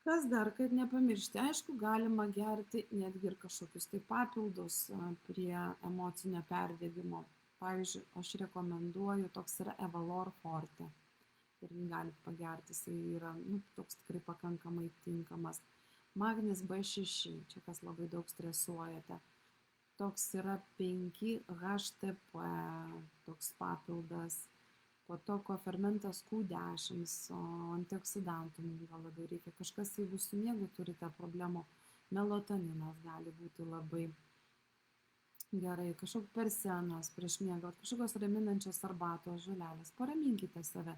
Kas dar, kad nepamiršti, aišku, galima gerti netgi ir kažkokius tai papildus prie emocinio perdegimo. Pavyzdžiui, aš rekomenduoju, toks yra Evalor Forte. Ir jį galite pagerti, jis yra toks tikrai pakankamai tinkamas. Magnis B6, čia kas labai daug stresuojate. Toks yra 5-HTP, toks papildas. Po to kofermentas Q10, antioksidantų mums gal labiau reikia. Kažkas, jeigu su miegu turite problemų, melatoninas gali būti labai gerai, kažkoks persenas prieš miegą, kažkokios raminančios arbatos, žolelės, paraminkite save.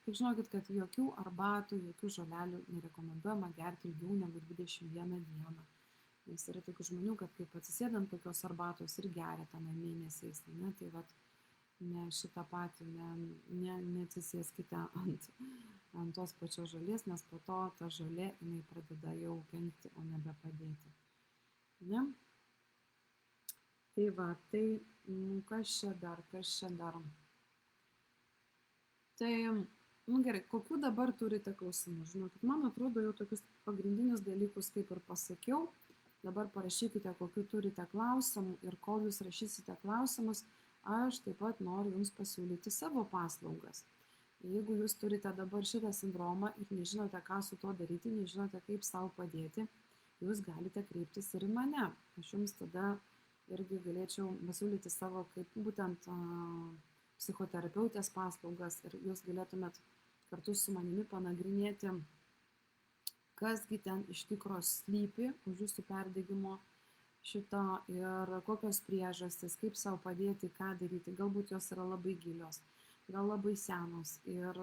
Tik žinokit, kad jokių arbatų, jokių žolelių nerekomenduojama gerti ilgiau negu 21 dieną. Nes yra tokių žmonių, kad kaip atsisėdant tokios arbatos ir geria tame mėnesiais, tai vat, ne šitą patį, neatsisėskite ant tos pačios žolės, nes po to ta žolė, jinai pradeda jau kenkti, o nebe padėti. Tai va, tai kas čia dar, kas čia dar. Tai, gerai, kokių dabar turite klausimų? Žinokit, man atrodo, jau tokius pagrindinius dalykus kaip ir pasakiau. Dabar parašykite, kokių turite klausimų ir kol jūs rašysite klausimus, aš taip pat noriu jums pasiūlyti savo paslaugas. Jeigu jūs turite dabar šitą sindromą ir nežinote, ką su tuo daryti, nežinote, kaip savo padėti, jūs galite kreiptis ir į mane. Aš jums tada irgi galėčiau pasiūlyti savo kaip būtent psichoterapeutės paslaugas ir jūs galėtumėt kartu su manimi panagrinėti, kasgi ten iš tikro slypi už jūsų perdegimo šito ir kokios priežastys, kaip savo padėti, ką daryti. Galbūt jos yra labai gilios, gal labai senos ir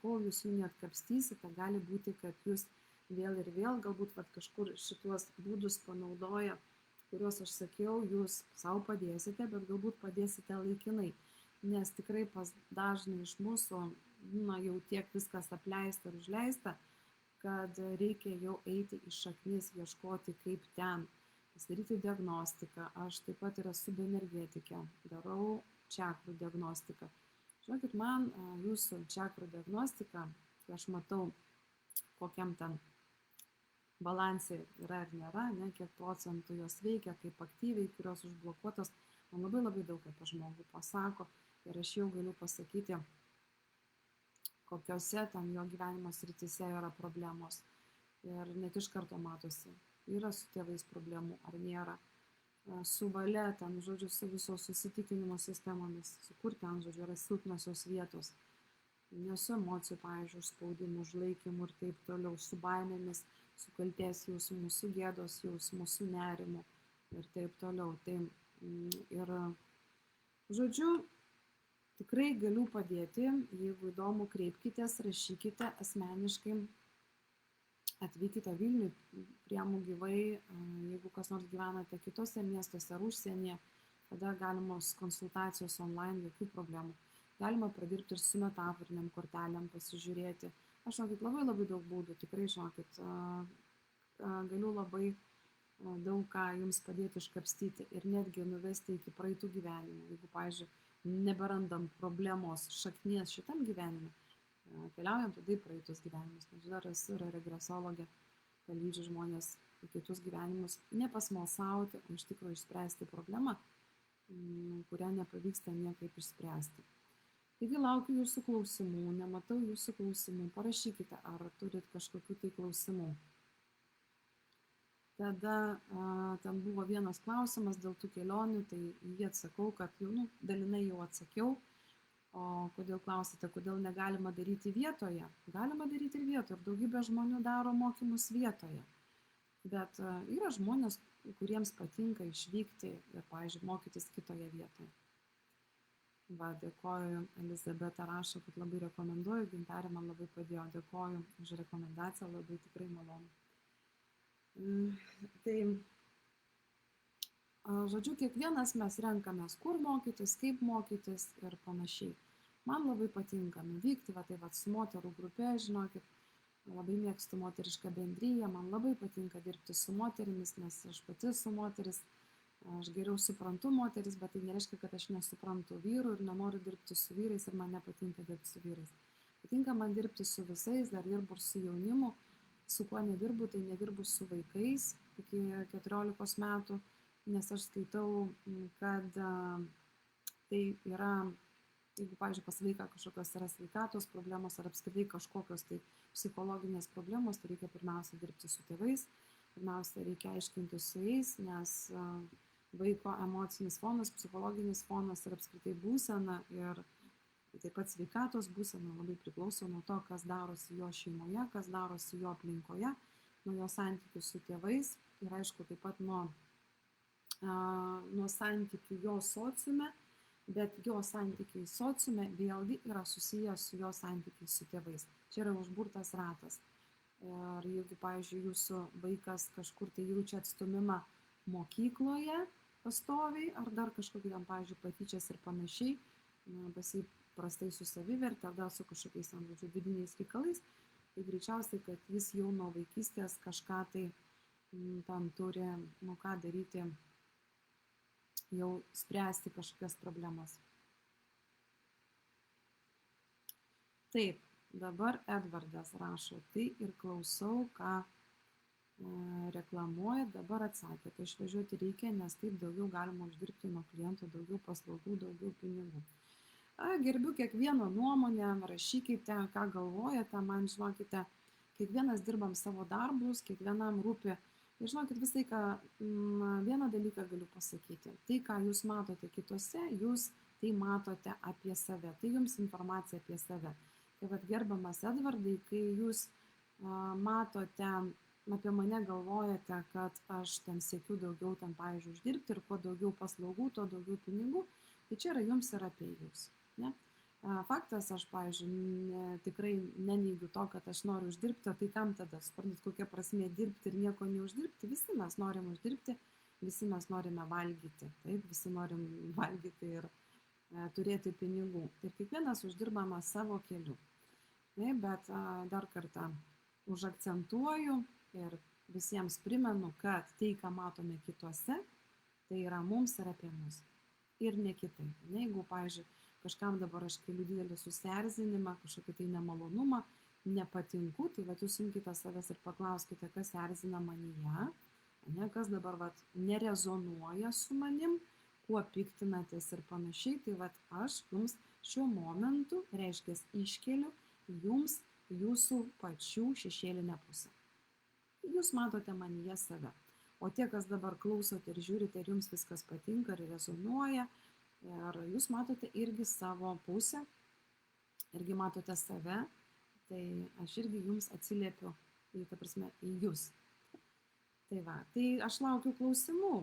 kol jūs jų neatkapstysite, gali būti, kad jūs vėl ir vėl galbūt kažkur šituos būdus panaudoja, kuriuos aš sakiau, jūs savo padėsite, bet galbūt padėsite laikinai. Nes tikrai pas dažnai iš mūsų būna jau tiek viskas apleista ir užleista, kad reikia jau eiti į šaknis, ieškoti kaip ten, pasidaryti diagnostiką. Aš taip pat ir esu bioenergetikė, darau čakrų diagnostiką. Žinokit, man jūsų čakrų diagnostika, kai aš matau, kokiam ten balansai yra ar nėra, ne, kiek procentų jos veikia, kaip aktyviai, kurios užblokuotos, man labai daug apie žmogų pasako. Ir aš jau galiu pasakyti, kokiose ten jo gyvenimo srityse yra problemos. Ir net iš karto matosi, yra su tėvais problemų ar nėra. Su valia, ten, žodžiu, su viso susitikinimo sistemomis, su kur ten, žodžiu, yra silpnosios vietos. Nesu emocijų, pavyzdžiui, užspaudimų, užlaikymų ir taip toliau, su baimėmis, su kaltės jausmų, su gėdos jausmų, su nerimu ir taip toliau. Tai ir, žodžiu, tikrai galiu padėti, jeigu įdomu, kreipkitės, rašykite asmeniškai, atvykite Vilniui, priimu gyvai, jeigu kas nors gyvenate kitose miestuose ar užsienyje, tada galimos konsultacijos online, jokių problemų. Galima pradirbti ir su metaforiniam kortelėm, pasižiūrėti. Aš žinokit, labai daug būdų, tikrai žinokit, galiu labai daug ką jums padėti iškapstyti ir netgi nuvesti iki praeitų gyvenimų. Jeigu, pavyzdžiui, neberandam problemos šaknies šitam gyvenime, keliaujam tada į praeitus gyvenimus. Aš dar esu regresologė, palydžiu žmonės į kitus gyvenimus, nepasmalsauti, o iš tikrųjų išspręsti problemą, kurią nepavyksta niekaip išspręsti. Taigi laukiu jūsų klausimų, nematau jūsų klausimų, parašykite, ar turit kažkokių tai klausimų. Tada ten buvo vienas klausimas dėl tų kelionių, tai jį atsakau, kad jau dalinai jau atsakiau. O kodėl klausite, kodėl negalima daryti vietoje? Galima daryti ir vietoje, ir daugybė žmonių daro mokymus vietoje. Bet yra žmonės, kuriems patinka išvykti ir, pavyzdžiui, mokytis kitoje vietoje. Va, dėkoju, Elizabeta rašo, kad labai rekomenduoju, Gintarė man labai padėjo, dėkoju už rekomendaciją, labai tikrai malonu. Tai, žodžiu, kiekvienas mes renkamės, kur mokytis, kaip mokytis ir panašiai. Man labai patinka nuvykti, tai su moterų grupe, žinokit, labai mėgstu moterišką bendryją, man labai patinka dirbti su moterimis, nes aš pati esu moteris, aš geriau suprantu moteris, bet tai nereiškia, kad aš nesuprantu vyrų ir nenoriu dirbti su vyrais ir man nepatinka dirbti su vyrais. Patinka man dirbti su visais, dar dirbu ir su jaunimu. Su kuo nedirbu, tai nedirbu su vaikais iki 14 metų, nes aš skaitau, kad tai yra, jeigu, pavyzdžiui, pas vaiką kažkokios yra sveikatos problemos ar apskritai kažkokios tai psichologinės problemos, tai reikia pirmiausia dirbti su tėvais, pirmiausia reikia aiškinti su jais, nes vaiko emocinis fonas, psichologinis fonas ir apskritai būsena ir taip pat sveikatos būsena labai priklauso nuo to, kas darosi jo šeimoje, kas darosi jo aplinkoje, nuo jo santykių su tėvais ir aišku taip pat nuo santykių jo sociume, bet jo santykiai sociume vėlgi yra susijęs su jo santykiai su tėvais. Čia yra užburtas ratas. Ir jeigu, pavyzdžiui, jūsų vaikas kažkur tai jaučia atstumimą mokykloje pastoviai, ar dar kažkokį ten, pavyzdžiui, patyčias ir panašiai, prastai su savivertė, ar dar su kažkokiais vidiniais reikalais, tai greičiausiai, kad jis jau nuo vaikystės kažką tai tam turi, ką daryti jau spręsti kažkokias problemas. Taip, dabar Edvardas rašo, tai ir klausau, ką reklamuoja, dabar atsakė, tai išvažiuoti reikia, nes taip daugiau galima uždirbti nuo klientų, daugiau paslaugų, daugiau pinigų. Gerbiu kiekvieno nuomonę, rašykite, ką galvojate, man žinokite, kiekvienas dirbam savo darbus, kiekvienam rūpi. Ir žinokit, visai ką, vieną dalyką galiu pasakyti. Tai, ką jūs matote kitose, jūs tai matote apie save. Tai jums informacija apie save. Tai vad, gerbiamas Edvardai, kai jūs matote apie mane, galvojate, kad aš ten siekiu daugiau ten, pavyzdžiui, uždirbti ir kuo daugiau paslaugų, tuo daugiau pinigų, tai čia yra jums ir apie jūs. Ne? Faktas, aš, pavyzdžiui, tikrai neneigiu to, kad aš noriu uždirbti, tai kam tada, suprantat, kokia prasmė dirbti ir nieko neuždirbti, visi mes norim uždirbti, visi mes norime valgyti, taip, visi norim valgyti ir turėti pinigų. Ir kiekvienas uždirbama savo keliu. Taip, bet dar kartą užakcentuoju ir visiems primenu, kad tai, ką matome kituose, tai yra mums ir apie mus. Ir ne kitaip. Jeigu, pavyzdžiui, kažkam dabar aš keliu didelį susierzinimą, kažkokį tai nemalonumą, nepatinku, tai vat jūs imkite savęs ir paklauskite, kas erzina manyje, ne, kas dabar vat nerezonuoja su manim, kuo piktinatės ir panašiai, tai vat aš jums šiuo momentu, reiškia, iškeliu jums jūsų pačių šešėlinę pusę. Jūs matote manyje save. O tie, kas dabar klausote ir žiūrite, ir jums viskas patinka ir rezonuoja, ir jūs matote irgi savo pusę, irgi matote save, tai aš irgi jums atsiliepiu, ta prasme, į jūs. Tai va, tai aš laukiu klausimų.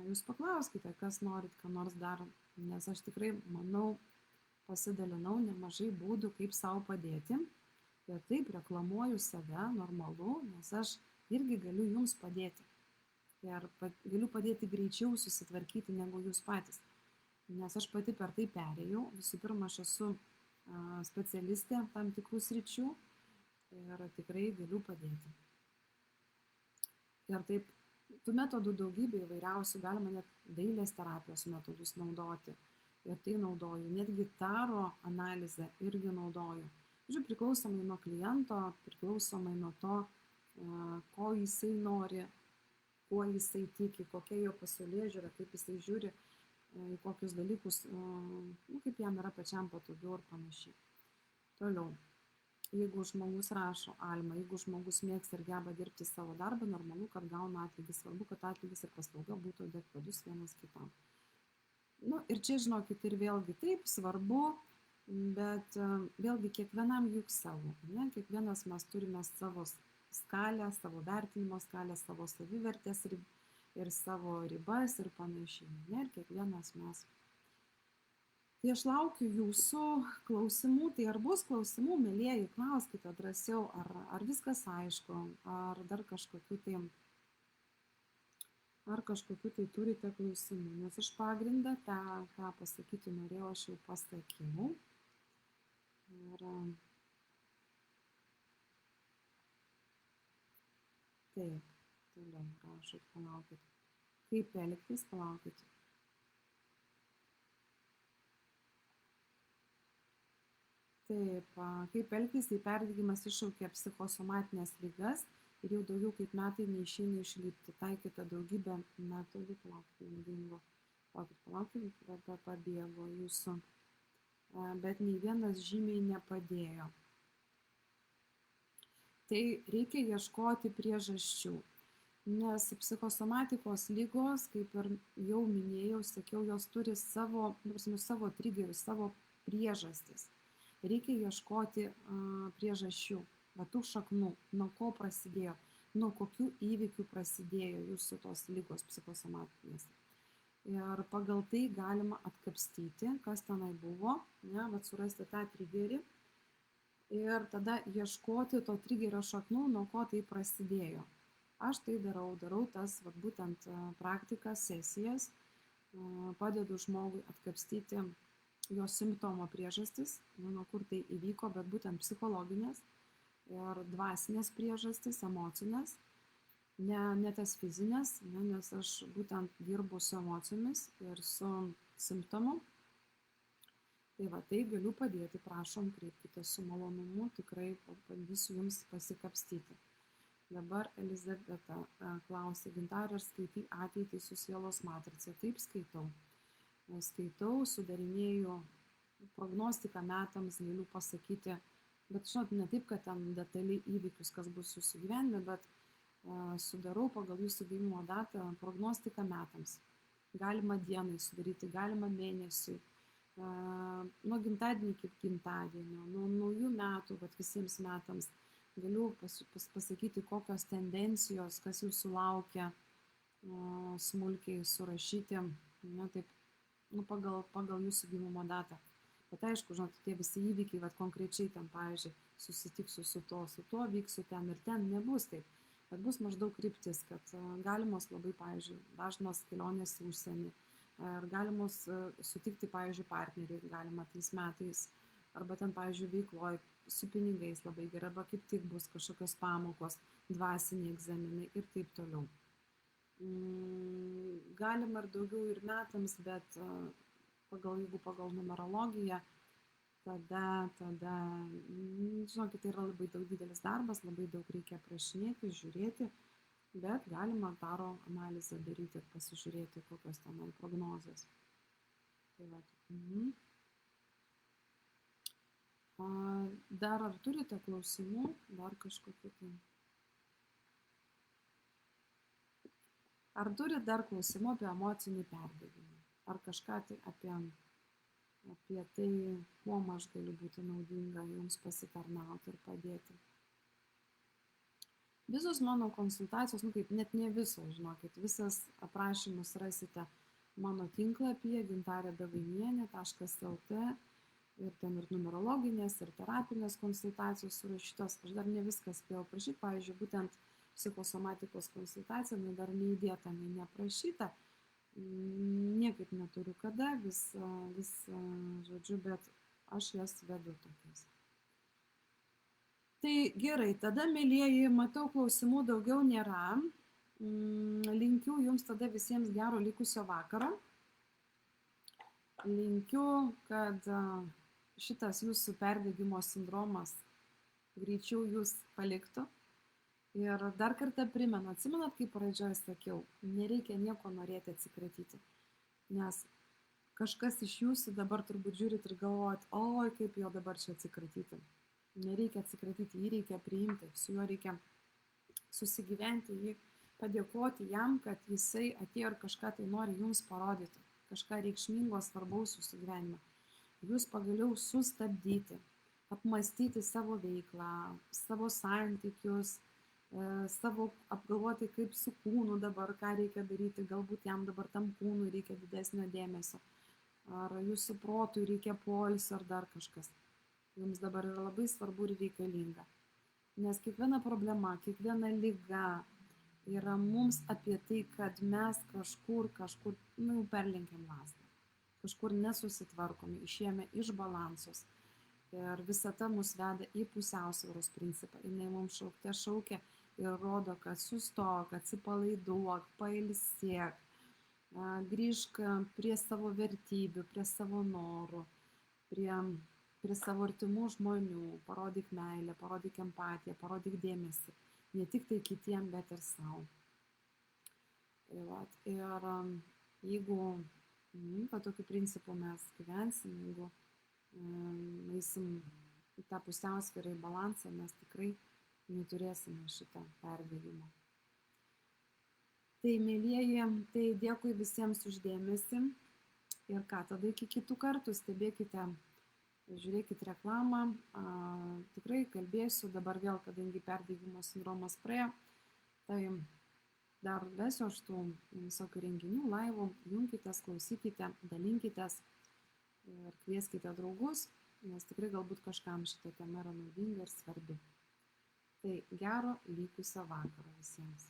Jūs paklauskite, kas norit, ką nors dar, nes aš tikrai, manau, pasidalinau nemažai būdų, kaip savo padėti. Ir taip reklamuoju save, normalu, nes aš irgi galiu jums padėti. Ir galiu padėti greičiau susitvarkyti negu jūs patys. Nes aš pati per tai perėjau. Visų pirma, aš esu specialistė tam tikrų sričių ir tikrai galiu padėti. Ir taip, tų metodų daugybė įvairiausių, galima net dailės terapijos metodus naudoti. Ir tai naudoju, netgi taro analizę irgi naudoju. Žiūrėjau, priklausomai nuo kliento, priklausomai nuo to, ko jisai nori, kuo jisai tiki, kokia jo pasaulėžiūra, kaip jisai žiūri į kokius dalykus, kaip jam yra pačiam patogiau ir panašiai. Toliau, jeigu žmogus rašo, Alma, jeigu žmogus mėgsta ir geba dirbti savo darbą, normalu, kad gauna atlygį, svarbu, kad atlygis ir paslauga būtų adekvatus vienas kitam. Ir čia, žinokit, ir vėlgi taip svarbu, bet vėlgi kiekvienam juk savo. Ne? Kiekvienas mes turime savo skalę, savo vertinimo skalę, savo savivertės ir savo ribas ir panašiai. Ne? Ir kiekvienas mes. Tai aš laukiu jūsų klausimų. Tai ar bus klausimų, mėlieji, klauskite drąsiau, ar viskas aišku, ar dar kažkokiu tai turite klausimų. Nes iš pagrindą tą, ką pasakyti norėjau, aš jau pasakiau. Ir taip, toliau rašot, palaukit. Kaip elgtis, palaukit. Taip, kaip elgtis, tai perdegimas iššaukia psichosomatinės ligas ir jau daugiau kaip metai neišeina išlipti. Taikyta daugybę metodų, palaukit, pabėgo jūsų. Bet nei vienas žymiai nepadėjo. Tai reikia ieškoti priežasčių, nes psichosomatikos lygos, kaip ir jau minėjau, sakiau, jos turi savo trigerius, savo priežastis. Reikia ieškoti priežasčių, tų šaknų, nuo ko prasidėjo, nuo kokių įvykių prasidėjo jūsų tos lygos psichosomatinės. Ir pagal tai galima atkapstyti, kas tenai buvo, surasti tą trigerį ir tada ieškoti to trigerio šaknų, nuo ko tai prasidėjo. Aš tai darau tas būtent praktikas, sesijas, padedu žmogui atkapstyti jo simptomo priežastis, nuo kur tai įvyko, bet būtent psichologinės ir dvasinės priežastis, emocinės. ne tas fizinės, ne, nes aš būtent dirbu su emocijomis ir su simptomu. Tai va, tai galiu padėti, prašom, kreipkite su malonumu, tikrai bandysiu jums pasikapstyti. Dabar Elizabeta klausė, Gintarė, ar skaitai ateitį su sielos matrica? Taip, skaitau. Skaitau, sudarinėju prognostiką metams, galiu pasakyti, bet žinot, ne taip, kad ten detaliai įvykius, kas bus jūsų gyvenime, bet sudarau pagal jūsų gimimo datą prognostiką metams. Galima dienai sudaryti, galima mėnesiui, nuo gimtadienio iki gimtadienio, nuo naujų metų, bet visiems metams. Galiu pasakyti, kokios tendencijos, kas jūsų laukia, smulkiai surašyti, ne, taip, nu, pagal jūsų gimimo datą. Bet aišku, žinot, tie visi įvykiai, bet konkrečiai ten, pavyzdžiui, susitiksiu su tuo, vyksiu ten ir ten, nebus taip. Bet bus maždaug kryptis, kad galimos labai, pavyzdžiui, dažnos kelionės į užsienį, ar galimos sutikti, pavyzdžiui, partneriai, galima tais metais, arba ten, pavyzdžiui, veikloje su pinigais labai gerai, arba kaip tik bus kažkokios pamokos, dvasiniai egzaminai ir taip toliau. Galima ir daugiau ir metams, bet jeigu pagal numerologiją, tada, žinokit, tai yra labai daug didelis darbas, labai daug reikia aprašinėti, žiūrėti, bet galima daro analizę daryti ir pasižiūrėti, kokios tenai prognozės. Tai va. Dar ar turite klausimų, dar kažkokiu tai? Ar turite dar klausimų apie emocinį perdegimą? Ar kažką tai apie tai, kuo aš galiu būti naudinga jums pasitarnauti ir padėti? Visos mano konsultacijos, nu kaip, net ne visos, žinokit, visas aprašymus rasite mano tinklapyje gintarėdavainienė.lt ir ten ir numerologinės, ir terapinės konsultacijos surašytos. Aš dar ne viską spėjau prašyti, pavyzdžiui, būtent psichosomatikos konsultacija, dar neįdėta, neprašyta, niekaip neturiu kada, vis, žodžiu, bet aš jas vedu tokias. Tai gerai, tada, mėlyjeji, matau, klausimų daugiau nėra. Linkiu jums tada visiems gero likusio vakaro. Linkiu, kad šitas jūsų perdegimo sindromas greičiau jūs paliktų. Ir dar kartą primenu, atsimenat, kaip pradžioje sakiau, nereikia nieko norėti atsikratyti. Nes kažkas iš jūsų dabar turbūt žiūrit ir galvojat, oi, kaip jo dabar čia atsikratyti. Nereikia atsikratyti, jį reikia priimti, su juo reikia susigyventi, jį padėkoti jam, kad jisai atėjo ir kažką tai nori jums parodyti, kažką reikšmingo, svarbaus jūsų gyvenime. Jūs pagaliau sustabdyti, apmastyti savo veiklą, savo santykius, apgalvoti, kaip su kūnu dabar, ką reikia daryti, galbūt jam dabar tam kūnui reikia didesnio dėmesio, ar jūsų protui reikia poilsio, ar dar kažkas. Jums dabar yra labai svarbu ir reikalinga. Nes kiekviena problema, kiekviena liga yra mums apie tai, kad mes kažkur perlenkiam lazdą. Kažkur nesusitvarkomi, išėjome iš balansos. Ir visata mus veda į pusiausvyros principą. Jis mums šaukia ir rodo, kad sustok, atsipalaiduok, pailsėk, grįžk prie savo vertybių, prie savo norų, prie savo artimų žmonių, parodyk meilę, parodyk empatiją, parodyk dėmesį. Ne tik tai kitiem, bet ir savo. Ir jeigu tokiu principu mes gyvensim, jeigu eisim į tą pusiausvyrą, į balansą, mes tikrai neturėsime šitą perdegimą. Tai, mėlyjeji, tai dėkui visiems už dėmesį ir ką, tada iki kitų kartų, stebėkite, žiūrėkite reklamą, tikrai kalbėsiu dabar vėl, kadangi perdegimo sindromas praėjo, tai dar vesiu aš tų visokių renginių, laivų, junkitės, klausykite, dalinkitės ir kvieskite draugus, nes tikrai galbūt kažkam šitą temą yra naudinga ir svarbi. Tai gero likusio vakaro visiems.